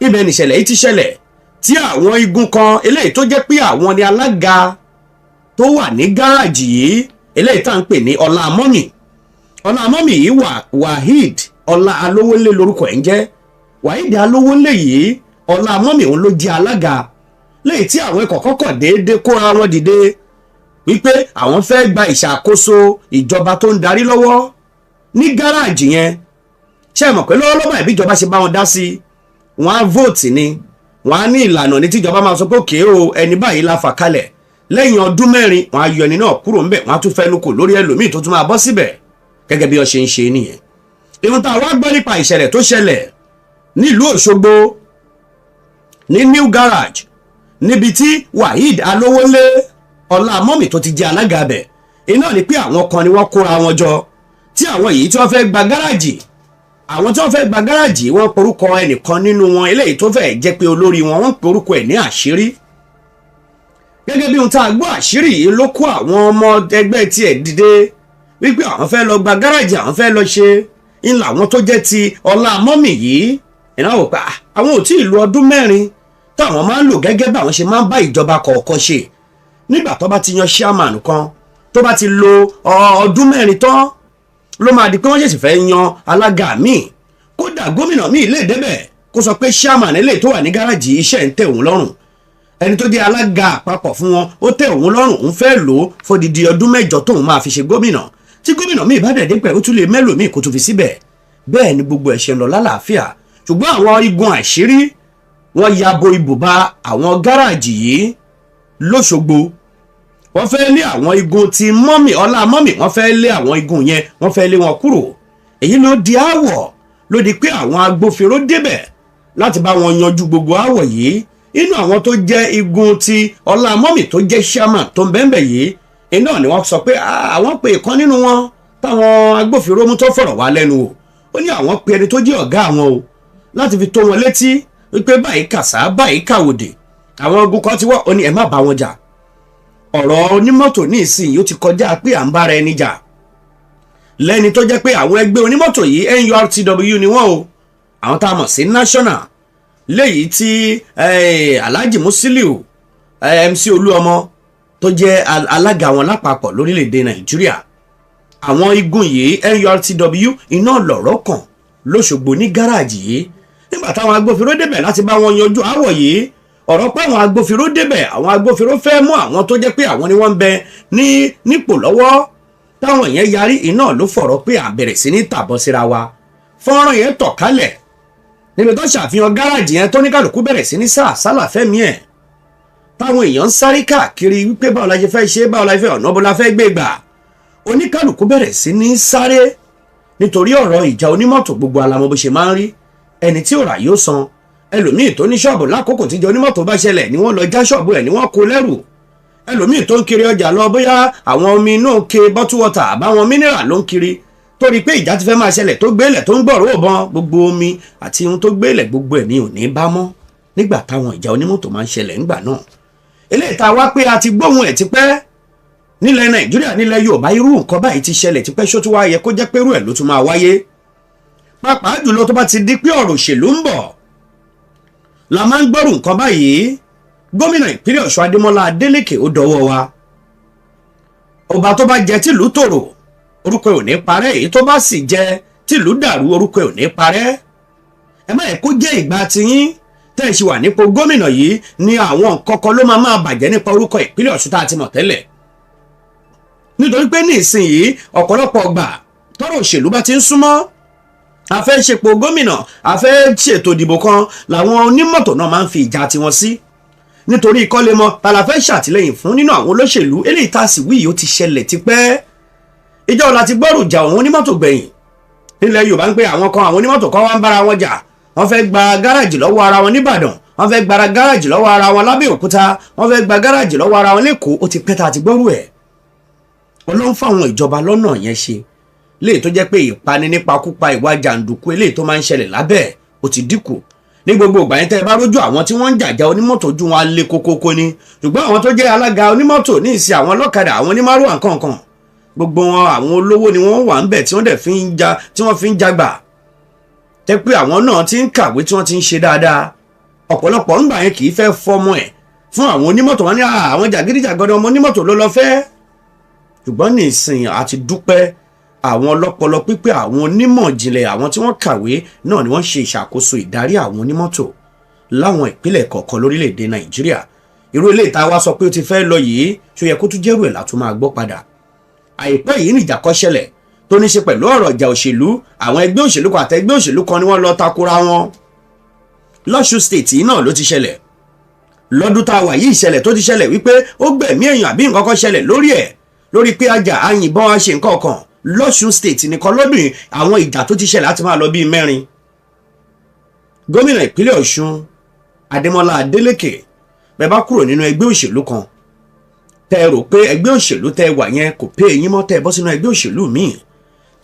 ibẹ̀ níṣẹ̀lẹ̀ yìí ti ṣẹlẹ̀ tí àwọn igun kan eléyìí tó jẹ́ pé àwọn ni alága tó wà ní gáràjì yìí eléyìí tá à ń pè ní ọlá amọ́mì yìí Waheed ọlá alówólé lórúkọ ẹ̀ ń jẹ́ Waheed alówólé yìí ọlá amọ́mì òun ló jẹ́ alága lẹ́yìn tí àwọn ikọ̀ kọ́kọ́ déédéé kóra wọn dìde wípé àwọn fẹ́ gba ìṣàkóso ìjọba tó ń darí lọ́wọ́ ní gáràjì yẹn ṣe mọ̀ pé lọ́wọ́lọ́wọ́ ìbí ìjọba ṣe bá wọn dá sí wọn á vote ni wọn á ní ìlànà ní tíjọba máa sọ pé òkè o ẹni báyìí la fà kalẹ̀ lẹ́yìn ọdún mẹ́rin wọn á yọ ẹni náà kúrò ńbẹ̀ wọn á tún fẹnu kò lórí ẹlòmíì tó tún máa bọ́ síbẹ̀ gẹ́gẹ́ bí wọ́n ṣe ń ṣe nìyẹn. ìwọ̀n tá a wá gbọ́ nípa ìṣẹ̀lẹ̀ tó ṣẹlẹ̀ nílùú Òṣogbo ní New Garage níbi tí Waheed alówólé ọlá mọ́mì tó ti jẹ́ alága bẹ̀ iná ni pé àwọn kan ni wọ́n kóra wọn jọ tí àwọn yìí tí wọ́n fẹ́ gba gáràjì àwọn tí wọ́n fẹ́ gba gáràjì wọ́n porúkọ ẹnìkan nínú wọn eléyìí tó fẹ́ jẹ́ pé olórí wọn wọ́n porúkọ ẹ̀ ní àṣírí gẹ́gẹ́ bí ohun tá a gbọ́ àṣírí yìí ló kó àwọn ọmọ ẹgbẹ́ tiẹ̀ dìde wípé àwọn fẹ́ lọ gba gáràjì àwọn fẹ́ lọ ṣe ńlá àwọn tó jẹ́ ti ọlá mọ́mì yìí ìnáwó pa àwọn ò tí ì lo ọdún mẹ́rin táwọn máa ń lò gẹ́gẹ́ bí àwọn ṣe máa ń bá ìjọba kọ̀ọ̀kan ṣe nígbà tó bá ti yan chairman kan tó bá ti lo ọdún mẹ́rin tán ló máa di pé wọ́n ṣèṣì fẹ́ yan alága míì kódà gómìnà míì lè débẹ̀ kó sọ pé chairman eléyìí tó wà ní gáràjì iṣẹ́ ń tẹ̀ òun lọ́rùn ẹni tó jẹ́ alága àpapọ̀ fún wọn ó tẹ̀ òun lọ́rùn òun fẹ́ lò ó fódìdí ọdún mẹ́jọ tóun máa fi ṣe gómìnà tí gómìnà míì bá dẹ̀dẹ̀ pẹ̀ ó tún lè mẹ́lòmíì kó tún fi síbẹ̀ bẹ́ẹ̀ ni gbogbo ẹ̀ ṣe lọ lálàáfíà ṣùgbọ́n àwọn igun àṣírí wọ́n ya bo ibùba àwọn gáràjì yìí lóṣogbo wọ́n fẹ́ lé àwọn igun ti mọ́mì ọlá mọ́mì wọ́n fẹ́ lé àwọn igun yẹn wọ́n fẹ́ lé wọn kúrò èyí ló di aáwọ̀ ló di pé àwọn agbófinró débẹ̀ láti bá wọn yanjú gbogbo aáwọ̀ yìí inú àwọn tó jẹ́ igun ti ọlá mọ́mì tó jẹ́ chairman tó ń bẹ́ẹ̀ yìí iná ni wọ́n sọ pé àwọn pe ìkan nínú wọn táwọn agbófinró mú tó fọ̀rọ̀ wá lẹ́nu o ó ní àwọn pe ẹni tó jẹ́ ọ̀gá àwọn o láti fi tó wọn létí wípé báyìí kàṣá báyìí kàwòdè àwọn ogun kan ti wọ́ ó ní ẹ má bá wọn jà ọ̀rọ̀ onímọ́tò ní ìsìn yóò ti kọjá pé à ń bára ẹni jà lẹ́ni tó jẹ́ pé àwọn ẹgbẹ́ onímọ́tò yìí NURTW ni wọ́n o àwọn tá a mọ̀ sí national léyìí tí Alhaji Musiliu MC Oluomo tó jẹ́ alága wọn lápapọ̀ lórílẹ̀‐èdè Nàìjíríà àwọn igun yìí NURTW iná lọ̀rọ̀ kàn lóṣogbo ní gáràjì yìí nígbà táwọn agbófinró débẹ̀ láti bá wọn yanjú àwọ̀ yìí ọ̀rọ̀ pé àwọn agbófinró débẹ̀ àwọn agbófinró fẹ́ mú àwọn tó jẹ́ pé àwọn ni wọ́n ń bẹ nípò lọ́wọ́ táwọn yẹn yarí iná ló fọ̀rọ̀ pé à bẹ̀rẹ̀ sí ní tàbọ̀ síra wa fọ́nrán yẹn tọ̀ kálẹ̀ níbi tó ṣàfihàn gáràjì yẹn tó ní kálukú bẹ̀rẹ̀ sí ní sàásálà fẹ́mi ẹ̀ táwọn èèyàn ń sáré káàkiri wípé báwo la ṣe fẹ́ ṣe báwo la ṣe fẹ́ ọ̀nà bó la fẹ́ gbé gbà oníkálukú bẹ̀rẹ̀ sí ní sáré nítorí ọ̀rọ̀ ìjà onímọ́tò gbogbo alamọ bó ṣe máa ń rí ẹni tí ò rà yóò san. Ẹlòmíì tó ní ṣọ́ọ̀bù lákòókò tíjọ onímọ́tò bá ṣẹlẹ̀ ni wọ́n lọ já ṣọ́ọ̀bù ẹ̀ ni wọ́n kó lẹ́rù. Ẹlòmíì tó ń kiri ọjà lọ bóyá àwọn omi inú ke bottle water àbáwọn mineral ló ń kiri torí pé ìjà ti fẹ́ máa ṣẹlẹ̀ tó gbélẹ̀ tó ń gbọ̀rọ̀ òbọn gbogbo omi àti ohun tó gbélẹ̀ gbogbo ẹ̀mí ò ní bá mọ́ nígbà táwọn ìjà onímọ́tò máa ń ṣẹlẹ̀ ńgbà náà. Eléyìí tá a wá pé a ti gbóhùn ẹ̀ tipẹ́ nílẹ̀ Nàìjíríà nílẹ̀ Yorùbá irú nǹkan báyìí ti ṣẹlẹ̀ tipẹ́ ṣó tún wá yẹ kó jẹ́ pé irú ẹ̀ ló tún máa wáyé. Pàápàá jùlọ tó bá ti di pé ọ̀rọ̀ òṣèlú ń bọ̀ la máa ń gbọ́rù nǹkan báyìí. Gómìnà ìpínlẹ̀ Ọ̀ṣun Adémọ́lá Adélékè ó dọwọ́ wa. Ọba tó bá jẹ tìlú tòrò orúkọ ò ní parẹ́, èyí tó bá sì jẹ tìlú dàrú orúkọ ò ní parẹ́. Ẹ má yẹ kó jẹ́ ìgbà tiyín tẹ́ ẹ ṣì wà nípò gómìnà yìí ni àwọn nǹkan kan ló máa bàjẹ́ nípa orúkọ ìpínlẹ̀ Ọ̀ṣun tá a ti mọ̀ tẹ́lẹ̀. Nítorí pé ní ìsinyìí ọ̀pọ̀lọpọ̀ ọgbà tọ́rọ̀ òṣèlú bá ti ń súnmọ́ a fẹ́ ṣepò gómìnà a fẹ́ ṣètò ìdìbò kan làwọn onímọ́tò náà máa ń fi ìjà tiwọn sí nítorí ìkọ́lé mọ́ ta la fẹ́ ṣàtìlẹ́yìn fún nínú àwọn olóṣèlú eléyìí tá a sì wí yìí ó ti ṣẹlẹ̀ tipẹ́. Ìjọ ọ̀la ti gbọ́rù jà àwọn onímọ́tò gbẹ̀yìn nílẹ̀ Yorùbá ń pé àwọn onímọ́tò kan wá ń bára wọn jà wọ́n fẹ́ gba gáràjì lọ́wọ́ ara wọn nìbàdàn wọ́n fẹ́ gba gáràjì lọ́wọ́ ara wọn lábẹ́òkúta wọ́n fẹ́ gba gáràjì lọ́wọ́ ara wọn lẹ́kọ̀ọ́ ó ti pẹ́ tá a ti gbọ́rù ẹ̀. Ọlọ́run fáwọn ìjọba lọ́nà yẹn ṣe léè tó jẹ́ pé ìpani nípakúpa ìwà jàǹdùkú eléyìí tó máa ń ṣẹlẹ̀ lábẹ́ ó ti dínkù. Ní gbogbo ìgbà yẹn tẹ́ ẹ bá rójú àwọn tí wọ́n ń jàjà onímọ́tò ojú wọn alẹ́ kókókó ni ṣùgbọ́n àwọn tó jẹ́ alága onímọ́tò ní ìsìn àwọn ọlọ́kadà àwọn onímárùwà nǹkan gbogbo wọn àwọn olówó ni wọ́n wà ń bẹ̀ tí wọ́n dẹ̀ fi ń jagbà tẹ́ pé àwọn náà ti ń kàwé tí wọ́n ti ń ṣe dáadáa. Ọ̀pọ̀lọpọ̀ ńgbà yẹn kì í fẹ́ fọmọ ẹ̀ fún àwọn onímọ́tò wọn ní àwọn jàgídíjàgọdọ ọmọ onímọ́tò ló lọ fẹ́. Ṣùgbọ́n ní ìsìn àti dúpẹ́ àwọn ọlọ́pọlọ pípé àwọn onímọ̀ ìjìnlẹ̀ àwọn tí wọ́n kàwé náà ni wọ́n ṣe ìṣàkóso ìdarí àwọn onímọ́tò láwọn ìpínlẹ̀ kọ̀ọ̀kan lórílẹ̀‐èdè Nàìjíríà. Irú eléyìí tá a wá sọ pé ó ti fẹ́ lọ yìí ṣó yẹ kó tún jẹ́rù ẹ̀ látún máa gbọ́ padà. Àìpẹ́ yìí ní ìjà kan ṣẹlẹ̀ tó ní ṣe pẹ̀lú ọ̀rọ̀ ìjà òṣèlú àwọn ẹgbẹ́ òṣèlú kan àtẹgbẹ́ òṣèlú kan ni wọ́n lọ takora wọn. L'Ọ̀ṣun state yìí náà ló ti ṣẹlẹ̀ lọ́dún tá a wà yìí ìṣẹ̀lẹ̀ tó ti ṣẹlẹ̀ wípé ó gbẹ̀mí èèyàn àbí nǹkan kan ṣẹlẹ̀ lórí pé ajá àyìnbọn á ṣe nǹkan kan L'Ọ̀ṣun state nìkan lọ́dún àwọn ìjà tó ti ṣẹlẹ̀ láti máa lọ bíi 4. Gómìnà ìpínlẹ̀ Ọ̀ṣun Adémọ́lá Adélékè bẹ́ẹ̀ bá kúrò nínú ẹgbẹ́ òṣèlú kan tẹ́ ẹ rò pé ẹgbẹ́ òṣèlú tẹ́ ẹ wà yẹn kò pé eyín mọ́ tẹ́ ẹ bọ́ sínú ẹgbẹ́ òṣèlú míì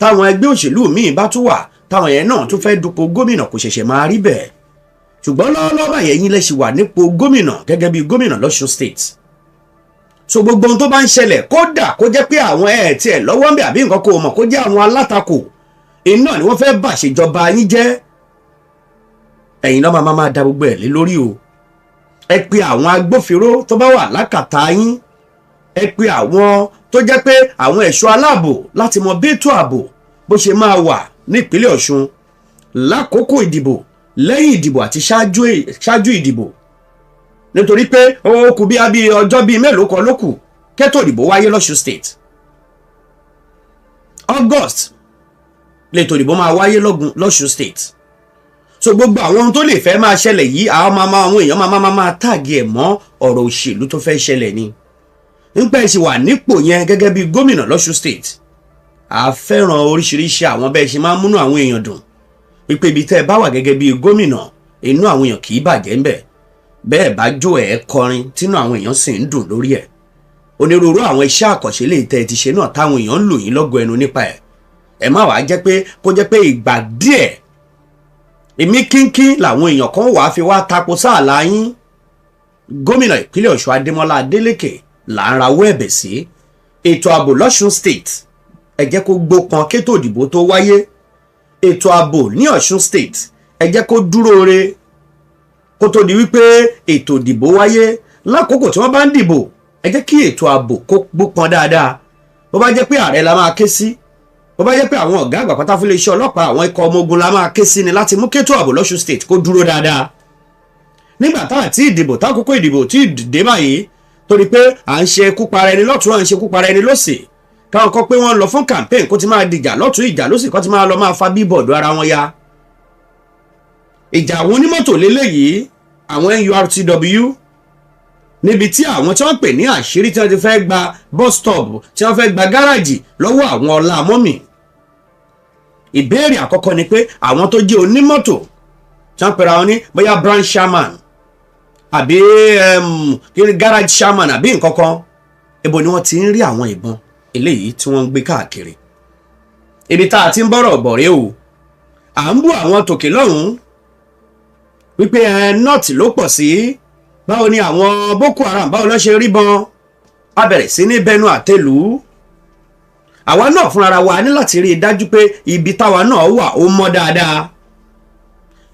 táwọn ẹgbẹ́ òṣèlú míì bá tún wà táwọn yẹn náà tún fẹ́ dupò gómìnà kò ṣẹ̀ṣẹ̀ máa rí bẹ́ẹ̀. Ṣùgbọ́n lọ́wọ́lọ́wọ́ báyẹn yín lẹ́sìn wà nípò gómìnà gẹ́gẹ́ bí gómìnà L'Ọ̀ṣun state. So gbogbo ohun tó bá ń ṣẹlẹ̀ kódà kó jẹ́ pé àwọn tiẹ̀ lọ́wọ́ ń bẹ àbí nǹkan kò mọ̀ kó jẹ́ àwọn alátakò iná ni wọ́n fẹ́ bàṣèjọba yín jẹ́ ẹ̀yin náà máa da gbogbo ẹ̀ lé lórí o. Ẹ pe àwọn agbófinró tó bá wà lákàtà yín ẹ pe àwọn tó jẹ́ pé àwọn ẹ̀ṣọ́ aláàbò láti mọ bí ètò ààbò bó ṣe máa wà ní ìpínlẹ̀ Ọ̀ṣun lákòókò ìdìbò lẹ́yìn ìdìbò àti ṣáájú ìdìbò nítorí pé ó kù bí ọjọ́ bíi mélòó kan ló kù kẹ́tò ìdìbò wáyé l'Ọ̀ṣun state. August lètò ìdìbò máa wáyé l'Ọ̀ṣun state. So gbogbo àwọn ohun tó lè fẹ́ máa ṣẹlẹ̀ yìí àwọn èèyàn máa táàgì ẹ̀ mọ́ ọ̀rọ̀ òṣèlú tó fẹ́ ṣẹlẹ̀ ni. Nípa ẹ̀ sì wà nípò yẹn gẹ́gẹ́ bí gómìnà l'Ọ̀ṣun state. A fẹ́ràn oríṣiríṣi àwọn bẹ́ẹ̀ ṣe máa ń múnú àwọn èèyàn dùn wípé ibi tẹ́ ẹ bá wà gẹ́gẹ́ bí gómìnà inú àwọn èèyàn kì í bàjẹ́ ń bẹ̀ bẹ́ẹ̀ bá jó ẹ̀ kọrin tínú àwọn èèyàn sì ń dùn lórí ẹ̀. Onírúurú àwọn iṣẹ́ àkànṣe lè tẹ́ ẹ ti ṣe náà táwọn èèyàn ń lò yín lọ́gọ ẹnu nípa ẹ̀. Ẹ má wàá jẹ́ pé kó jẹ́ pé ìgbà díẹ̀ èmi kínkín làwọn èèyàn kan wàá fi wá tapo sáàlà yín. Gómìnà ìpínlẹ̀ Ọ̀ṣun Adémọ́lá Adélékè là ń rawọ́ ẹ̀bẹ̀ sí. Ètò ààbò l'Ọ̀ṣun state ẹ jẹ́ kó gbópọn kétò ìdìbò tó wáyé. Ètò ààbò ní Ọ̀ṣun state ẹ jẹ́ kó dúró re kó tó di wípé ètò ìdìbò wáyé. Lákòókò tí wọ́n bá ń dìbò ẹ jẹ́ kí ètò ààbò kó gbópọn dáadáa. Bó bá jẹ́ pé ààrẹ la máa ké sí bó bá jẹ́ pé àwọn ọ̀gá àgbà pátá fún iléeṣẹ́ ọlọ́pàá àwọn ikọ̀ ọmọ ogun la máa ké sí ni láti mú kétò ààbò l'Ọ̀ṣun state kó dúró dáadáa. Nígbà tá àti ìdìbò tákòókò ìdìbò tí dé báyìí torí pé à ń ṣe kú para ẹni lọ́tún à ń ṣe kú para ẹni lọ́sì káwọn kọ́ pé wọ́n lọ fún campaign kó ti máa dìjà lọ́tún ìjà lọ́sì kó ti máa lọ máa fa bíbọ̀dù ara wọn ya. Ìjà àwọn onímọ́tò lélẹ́yìí àwọn NURTW níbi tí àwọn tí wọ́n pè ní àṣírí tí wọ́n ti fẹ́ gba bus stop tí wọ́n fẹ́ gba gáràjì lọ́wọ́ àwọn ọlá mọ́mì. Ìbéèrè àkọ́kọ́ ni pé àwọn tó jẹ́ onímọ́tò tí wọ́n pera wọn ní bóyá branch chairman àbí garage chairman àbí nǹkan kan ibo ni wọ́n ti ń rí àwọn ìbọn eléyìí tí wọ́n ń gbé káàkiri ibi tá a ti ń bọ̀rọ̀ bọ̀rẹ́ o à ń bú àwọn tòkè lọ́hùn-ún wípé nọ́ọ̀tì ló pọ̀ sí báwo ni àwọn Boko Haram báwo ló ṣe rí bọn a bẹ̀rẹ̀ sí ní bẹnu àtẹ́lù àwa náà fúnra wa ní láti rí i dájú pé ibi táwa náà wà ó mọ́ dáadáa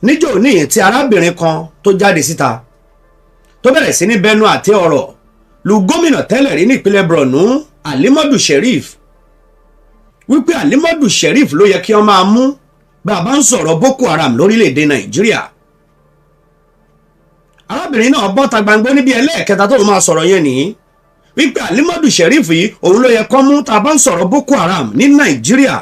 níjọ́ níyẹn tí arábìnrin kan tó jáde síta tó bẹ̀rẹ̀ sí ní bẹnu àtẹ́ ọ̀rọ̀ lu gómìnà tẹ́lẹ̀ rí ní ìpínlẹ̀ Borno Alimadu Sheriff wípé Alimadu Sheriff ló yẹ kí wọ́n máa mú bá a bá ń sọ̀rọ̀ Boko Haram lórílẹ̀‐èdè Nàìjíríà arábìnrin náà bọ́ta gbangba níbi ẹlẹ́ẹ̀kẹta tó máa sọ̀rọ̀ yẹn nìyí wípé Alimadu Sheriff yìí òun ló yẹ kó mú tá a bá ń sọ̀rọ̀ Boko Haram ní Nàìjíríà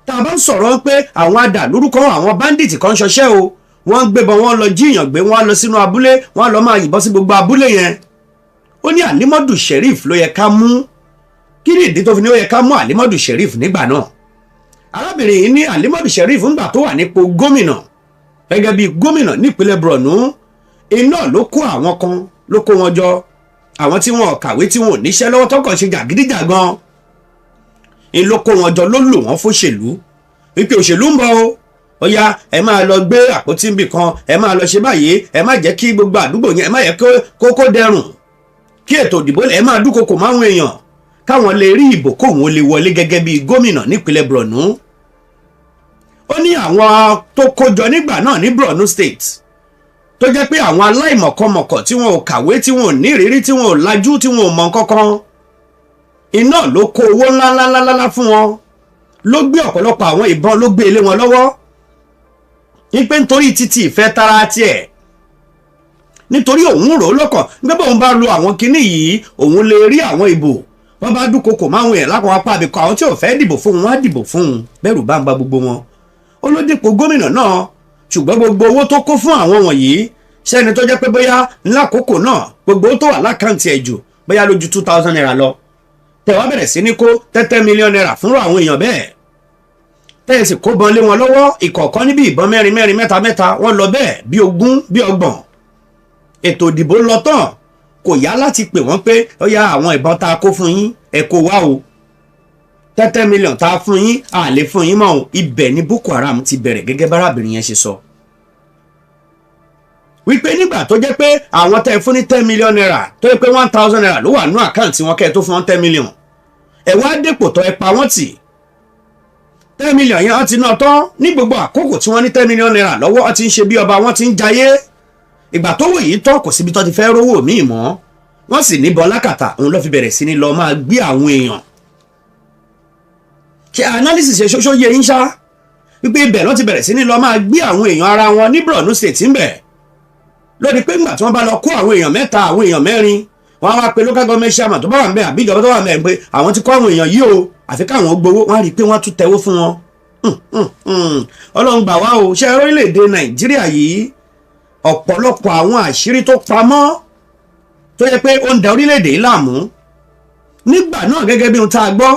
tá a bá ń sọ̀rọ̀ pé àwọn adàlúrúkọ àwọn bandit kan ṣọṣẹ́ o wọ́n ń gbébọn wọ́n lọ jíyàn gbé wọ́n lọ sínú abúlé wọ́n lọ máa yìnbọn sí gbogbo abúlé yẹn ó ní Alimadu Sheriff ló yẹ ká mú kí ni ìdí tó fi ní ó yẹ ká mú Alimadu Sheriff nígbà náà arábìnrin yìí ní Alimadu Sheriff ńgbà tó wà nípò gómìnà gẹ́gẹ́ bí gómìnà nípínlẹ̀ Borno iná ló kó àwọn kan ló kó wọn jọ àwọn tí wọn kàwé tí wọn ò níṣẹ́ lọ́wọ́ tọkàn ṣe jàgídíjàgan ń ló kó wọn jọ ló lò wọ́n fòṣèlú wípé òṣèlú ń bọ̀ o ó yá ẹ máa lọ gbé àpótí níbì kan ẹ máa lọ ṣe báyìí ẹ má jẹ́ kí gbogbo àdúgbò yẹn ẹ má yẹ kókó dẹrùn kí ètò ìdìbò ẹ máa dúnkokò máwọn èèyàn káwọn lè rí ìbò kóhun ó lè wọlé gẹ́gẹ́ bí gómìnà nípínlẹ̀ Borno ó ní àwọn tó kójọ nígbà náà ní Borno State tó jẹ́ pé àwọn aláìmọ̀kànmọ̀kàn tí wọn ò kàwé tí wọn ò ní ìrírí tí wọn ò lajú tí wọn ò mọ̀ kankan iná ló kó owó ńláńláńlá fún wọn ló gbé ọ̀pọ̀lọpọ̀ àwọn ìbọn ló gbé ilé wọn lọ́wọ́ wípé nítorí títí ìfẹ́ tara tiẹ̀ nítorí òun rò ó lọ́kàn gbẹ́bọ̀ òun bá lo àwọn kinní yìí òun lè rí àwọn ìbò wọ́n bá dúnkokò máwọn èèyàn lápá apá àbíkọ àwọn tí ò fẹ́ dìbò fún wọn á dìbò fún un bẹ́rù bá ń ba gbogbo wọn ó ló dípò gómìnà náà ṣùgbọ́n gbogbo owó tó kó fún àwọn wọ̀nyí sẹ́ni tó jẹ́ pé bóyá lákòókò náà gbogbo owó tó wà lákàntì ẹ̀ jù bóyá lójú 2,000 naira lọ tẹ̀wá bẹ̀rẹ̀ sí ní kó 30 million naira fúnra àwọn èèyàn bẹ́ẹ̀ tẹ́ẹ̀sì kó bọn lé wọn lọ́wọ́ ìkọ̀ọ̀kan níbi ìbọn mẹ́rin mẹ́ta wọ́n lọ bẹ́ẹ̀ bí 20 bí 30 ètò ìdìbò lọ tán kò yá láti pè wọ́n pé ó yá àwọn ìbọn tá a kó fún yín ẹ kó wá o 30 million tá a fún yín a lè fún yín mọ́ o ibẹ̀ ni Boko Haram ti bẹ̀rẹ̀ gẹ́gẹ́ bárábìnrin yẹn ṣe sọ wípé nígbà tó jẹ́ pé àwọn tẹ́ fún ní 10 million naira tó yẹ pé 1,000 naira ló wà ní àkáǹtì wọn kẹ́ ẹ tó fún wọn 10 million ẹ wá dépò tó ẹ pa wọ́n tì 10 million yẹn wọ́n ti ná tán ní gbogbo àkókò tí wọ́n ní 10 million naira lọ́wọ́ wọ́n ti ń ṣe bí ọba wọ́n ti ń jayé ìgbà tó wò yìí tán kò síbi tó ti fẹ́ rówó míì mọ́ wọ́n sì níbọn lákàtà òun ló fi bẹ̀rẹ̀ sí ní lọ máa gbé àwọn èèyàn ṣe analysis ṣe ṣoṣo yẹ yín ṣá wípé ibẹ̀ ló ti bẹ̀rẹ̀ sí ní lọ máa gbé àwọn èèyàn ara wọn ní Borno State ń bẹ̀ lórí pé ńgbà tí wọ́n bá lọ kó àwọn èèyàn 3 àwọn èèyàn 4 wọ́n á wá pe local government chairman tó bá wà ń bẹ̀ àbí ìjọba tó wà ń bẹ̀ pé àwọn ti kó àwọn èèyàn yìí o àfi káwọn gbowó wọ́n á rí i pé wọ́n tún tẹ̀wó fún wọn Ọlọ́run gbà wá o ṣe orílẹ̀-èdè Nàìjíríà yìí ọ̀pọ̀lọpọ̀ àwọn àṣírí tó pamọ́ tó yẹ pé ó ń da orílẹ̀-èdè yìí láàmú nígbà náà gẹ́gẹ́ bí ohun tá a gbọ́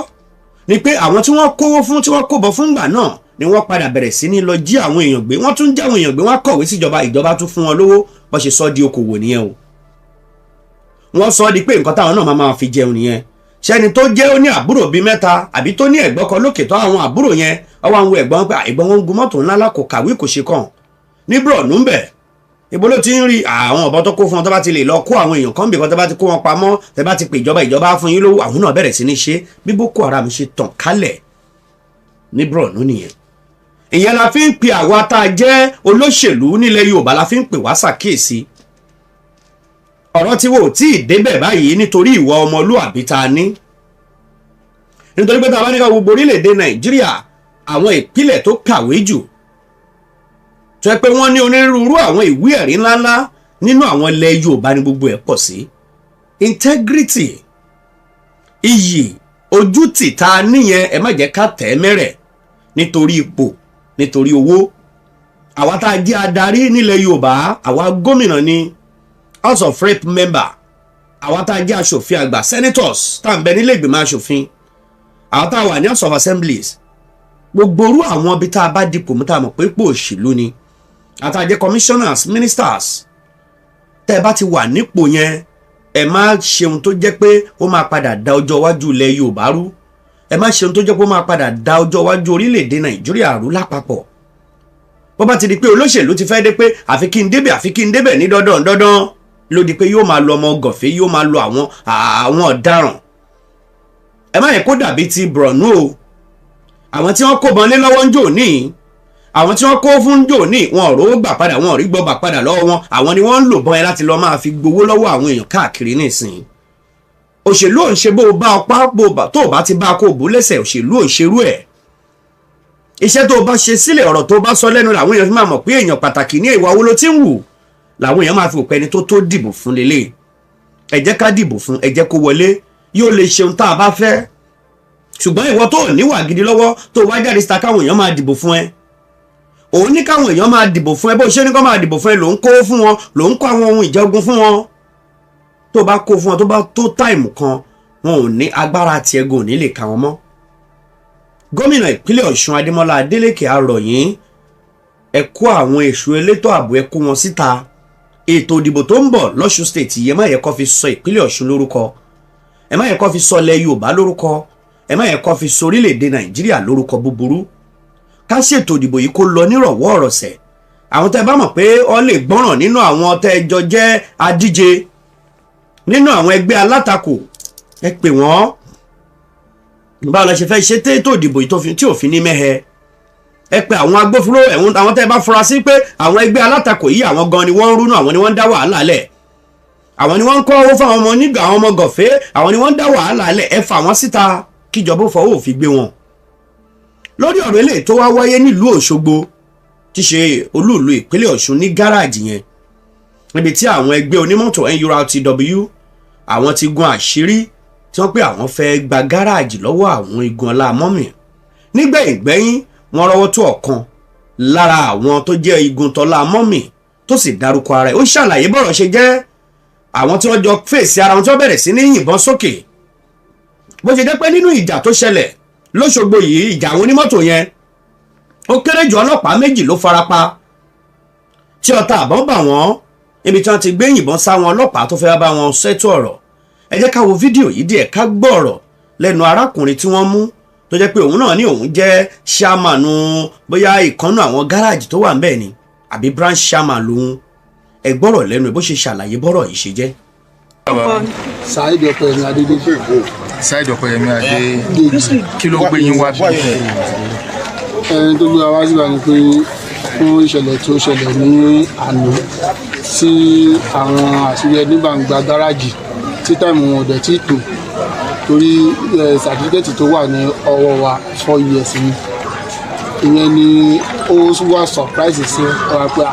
ni pé àwọn tí wọ́n kówó fún tí wọ́n kóbọ̀ fún gbà náà ni wọ́n padà bẹ̀rẹ̀ sí ní lọ jí àwọn èèyàn gbé wọ́n tún jí àwọn èèyàn gbé wọ́n kọ̀wé síjọba ìjọba tún fún wọn lówó wọ́n ṣe sọ di okòwò nìyẹn o wọ́n sọ di pé nǹkan táwọn náà máa fi jẹun nìyẹn ṣẹ́ni tó jẹ́ ó ní àbúrò bíi 3 àbí tó ní ẹ̀gbọ́n kan lókè tó àwọn àbúrò yẹn ọwọ́ àwọn ẹ̀gbọ́n pé ẹ̀gbọ́n wọn gun mọ́tò ńlá kò kàwé kò ṣe kàn ní Borno ń bẹ̀ ibo ló ti ń rí àwọn ọ̀bọ tó kó fún wọn tó bá ti lè lọ kó àwọn èèyàn kan bìkan tó bá ti kó wọn pamọ́ tó bá ti pè ìjọba fún yín lówó àwọn náà bẹ̀rẹ̀ sí ní ṣe bí Boko Haram ṣe tàn kálẹ̀ ní Borno nìyẹn ìyẹn la fi ń pe àwa tá a jẹ́ olóṣèlú nílẹ̀ Yorùbá la fi ń pè wá ṣàkíyèsí ọ̀rọ̀ tí wò tí ì débẹ̀ báyìí nítorí ìwà ọmọlúàbí tá a ní nítorí pé tá a bá ní ká gbogbo orílẹ̀-èdè Nàìjíríà àwọn ìpínlẹ̀ tó kàwé jù tó yẹ pé wọ́n ní onírúurú àwọn ìwé ẹ̀rí ńláńlá nínú àwọn ilẹ̀ Yorùbá ní gbogbo ẹ̀ pọ̀ sí integrity iyì ojútì tá a níyẹn ẹ má jẹ́ ká tẹ̀ mẹ́rẹ̀ nítorí ipò nítorí owó àwa tá a jẹ́ adarí nílẹ̀ Yorùbá àwa gómìnà ni House of Rep member àwa tá a jẹ́ aṣòfin àgbà senators tá à ń bẹ nílé ìgbìmọ̀ aṣòfin àwa tá a wà ní House of Assemblies gbogbo orú àwọn ibi tá a bá dipò mú tá a mọ̀ pé ipò òṣèlú ni àtàjẹ́ commissioners ministers tẹ́ ẹ bá ti wà nípò yẹn ẹ má ṣeun tó jẹ́ pé ó máa padà da ọjọ́ iwájú ilẹ̀ Yorùbá rú ẹ má ṣeun tó jẹ́ pé ó máa padà da ọjọ́ iwájú orílẹ̀-èdè Nàìjíríà rú lápapọ̀ bó bá ti di pé olóṣèlú ti fẹ́ dé pé àfi kí n débẹ̀ ní dandan ló di pé yóò máa lo ọmọ gọ̀fẹ́ yóò máa lo àwọn ọ̀daràn ẹ má yẹ kó dàbí ti Borno o àwọn tí wọ́n kó bọn lé lọ́wọ́ ń jò ní àwọn tí wọ́n kó fún jò ní wọn ò rówó gbà padà wọn ò rí gbọ́ gbà padà lọ́wọ́ wọn àwọn ni wọ́n ń lò bọn ẹ láti lọ́ọ́ máa fi gbowó lọ́wọ́ àwọn èèyàn káàkiri nísìnyí òṣèlú ò ń ṣe bó o bá ọpá tó o bá ti bá kó o bó lẹ́sẹ̀ òṣèlú ò ń ṣerú ẹ̀ iṣẹ́ tó o bá ṣe sílẹ̀ ọ̀rọ̀ tó o bá sọ lẹ́nu làwọn èèyàn fi máa mọ̀ pé èèyàn pàtàkì ní ìwà wo ló ti ń wù làwọn èèyàn máa fi òpẹ́ ni tó dìbò fún lélẹ̀ ẹ jẹ́ ká dìbò fún ẹ jẹ́ kó wọlé yóò lè ṣeun tá a bá fẹ́ ṣùgbọ́n ìwọ tó níwà gidi lọ́wọ́ tó wá jáde síta káwọn èèyàn máa dìbò fún ẹ òun ní káwọn èèyàn máa dìbò fún ẹ bó ṣe ní kó máa dìbò fún ẹ ló ń kó fún wọn ló ń kó àwọn ohun ìjagun fún wọn tó bá kó fún wọn tó bá tó táìmù kan wọn ò ní agbára tiẹ̀ gò ní lè ka wọn mọ́ gómìnà ìpínlẹ̀ Ọ̀ṣun Adémọ́lá Adélékè arọ̀ yín ẹ kó àwọn èṣù elétò ààbò ẹ kó wọn síta ètò ìdìbò tó ń bọ̀ lọ́ṣun state yẹ má yẹ kó fi sọ ìpínlẹ̀ Ọ̀ṣun lórúkọ ẹ má yẹ kó fi sọ ilẹ̀ Yorùbá lórúkọ ẹ má yẹ kó fi sọ orílẹ̀-èdè Nàìjíríà lórúkọ búburú ká ṣètò ìdìbò yìí kó lọ nírọ̀wọ́ ọ̀rọ̀sẹ̀ àwọn tẹ́ bá mọ̀ pé ọ lè gbọ́ràn nínú àwọn tẹ́ jọ jẹ́ adíje nínú àwọn ẹgbẹ́ alátakò ẹ pè wọ́n báwo la ṣe fẹ́ ṣe tètò ìdìbò yìí tí òfin ní mẹ́hẹ ẹ pé àwọn agbófinró àwọn tẹ́ bá fura sí pé àwọn ẹgbẹ́ alátakò yìí àwọn gan ni wọ́n ń rúnú àwọn ni wọ́n ń dá wàhálà lẹ̀ àwọn ni wọ́n ń kọ́ owó fún àwọn ọmọ onígbà àwọn ọmọ gọ̀fẹ́ àwọn ni wọ́n ń dá wàhálà lẹ̀ ẹ fà wọ́n síta kíjọba fọwọ́ òfin gbé wọn. lórí ọ̀rọ̀ eléyìí tó wá wáyé nílùú Òṣogbo tí ṣe olúùlú ìpínlẹ̀ Ọ̀ṣun ní gáràjì yẹn níbi tí àwọn ẹgbẹ́ onímọ́tò NURTW àwọn ti gun àṣírí tí wọ́n pé àwọn fẹ́ gba gáràjì lọ́wọ́ àwọn igun ọlá mọ́mì nígbẹ̀yìngbẹ́yìn wọ́n rọ́wọ́ tó ọ̀kan lára àwọn tó jẹ́ igun tọ́lá mọ́mì tó sì dárúkọ ara ẹ̀ ó ṣàlàyé bọ́rọ̀ ṣe jẹ́ àwọn tí wọ́n jọ fèsì ara wọn tí wọ́n bẹ̀rẹ̀ sí ní yìnbọn sókè bó ṣe jẹ́ pé nínú ìjà tó ṣẹlẹ̀ lóṣogbo yìí ìjà àwọn onímọ́tò yẹn ó kéré jù ọlọ́pàá 2 ló farapa tí ọta àbọ̀n bà wọ́n níbi tí wọ́n ti gbé yìnbọn sáwọn ọlọ́pàá tó fẹ́ bá wọn ṣètò ọ̀rọ̀ ẹ jẹ́ ká wo fídíò yìí díẹ̀ ká gbọ́ ọ̀rọ̀ lẹ́nu arákùnrin tí wọ́n mú tó jẹ́ pé òun náà ní òun jẹ́ ṣáàmánù bóyá ìkànnù àwọn gáràjì tó wà ń bẹ̀ ni àbí branch chairman lòun ẹ gbọ́rọ̀ lẹ́nu bó ṣe ṣàlàyé bọ́rọ̀ yìí ṣe jẹ́. Saheed Ọpẹ́yẹmí Adédèjì. Saheed Ọpẹ́yẹmí Adédèjì kí ló gbé yín wá bí. ẹni tó gbé wa wá síbà ni pé fún ìṣẹ̀lẹ̀ tó ṣẹlẹ̀ ní àná sí àwọn àṣírí ẹni bá ń gba gáràjì tí táìmù wọn ò dẹ̀ tí tò torí sàtífíkẹ́tì tó wà ní ọwọ́ wa 4 years ni ìyẹn ni ó wá surprise sí ọ̀rọ̀ pé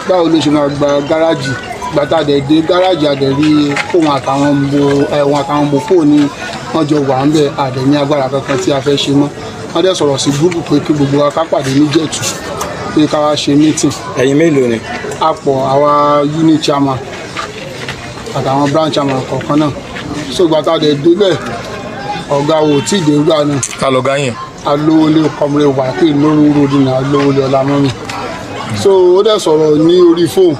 báwo ló ṣe máa gba gáràjì gbàtà dẹ̀ dé gáràjì àdẹ̀rí òun àtàwọn ọmọ fóònù wọn jọ wà ń bẹ̀ àdẹ̀ ní agbára kankan tí a fẹ́ ṣe mọ́ wọ́n dẹ̀ sọ̀rọ̀ sí gúrúùpù pé kí gbogbo wa ká pàdé ní jẹ̀tù pé ká wá ṣe meeting. ẹ̀yin mélòó ni. a pọ̀ àwa unit chairman àtàwọn branch chairman kọ̀ọ̀kan náà so gbàtà dẹ̀ débẹ̀ ọ̀gá wo tí ìdè gbà náà. ká lọ gáyìn. alówólé kọmọlé wà pé lórí ròdì náà alówólé ọlámọ́mì so ó dẹ̀ sọ̀rọ̀ ní orí fóònù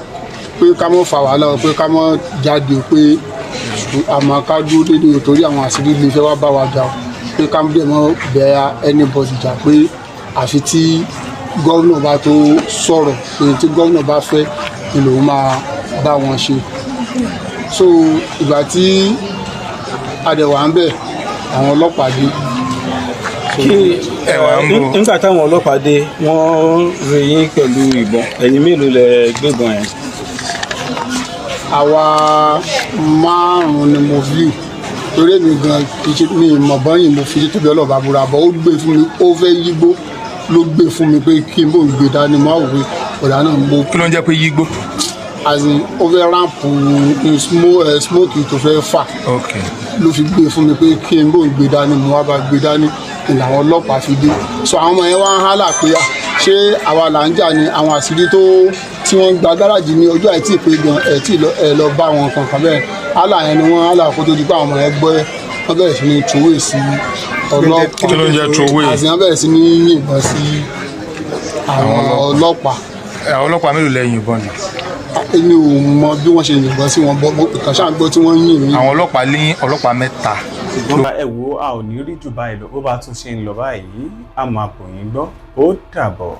pé ká mọ́ fà wàhálà pé ká mọ́ jáde pé àmọ́ ká dúró dédé torí àwọn àṣírí ilé fẹ́ wá bá wa jà pé ká dẹ̀ mọ́ bẹ́ẹ̀ anybody jà pé àfi tí gómìnà bá tó sọ̀rọ̀ pé tí gómìnà bá fẹ́ ni lòun máa bá wọn ṣe so ìgbà tí adẹ̀wà ń bẹ̀ àwọn ọlọ́pàá dé. nígbà táwọn ọlọ́pàá dé wọ́n rí yín pẹ̀lú ìbọn ẹ̀yin mélòó lẹ gbébọn yẹn. àwa 5 ni mo fi torí èmi gan mi ìmọ̀ bọ́yìn mo fi tóbi ọlọ́ọ̀bá búra bọ́ ó gbé fún mi ó fẹ́ yígbó ló gbé fún mi pé kí n bò ń gbé dání mo àwòrán ọ̀dà náà mo. kí ló ń jẹ́ pé yígbó. azin ó fẹ́ ráǹpù smoke tó fẹ́ fà ló fi gbé fún mi pé kí n bò ń gbé dání mo wá bá gbé dání ìlànà ọlọ́pàá fi dé so àwọn ọmọ yẹn wá ń hálà pé ṣé àwa là ń jà ní àwọn àṣírí tó tí wọ́n gba gáràjì ní ojú àìtí pé gan ẹ̀ lọ bá wọn kankan bẹ́ẹ̀ hálà yẹn ni wọ́n hálà kó tó di pé àwọn ọmọ yẹn gbọ́ wọ́n bẹ̀rẹ̀ sí ní trowé sí ọlọ́pàá kí ló ń jẹ́ trowé àti wọ́n bẹ̀rẹ̀ sí ní yìnbọn sí àwọn ọlọ́pàá àwọn ọlọ́pàá mélòó lẹ yìnbọn ni. èmi ò mọ bí wọ́n ṣe yìnbọn sí wọn bọ́ kàn ṣáà gbọ́ tí wọ́n yìn mí. àwọn ọlọ́pàá lé ọlọ́pàá 3. ẹ wo a ò ní rí jù báyìí lọ bó bá tún ṣe ń lọ báyìí a máa bò yín gbọ́ ó dàbọ̀.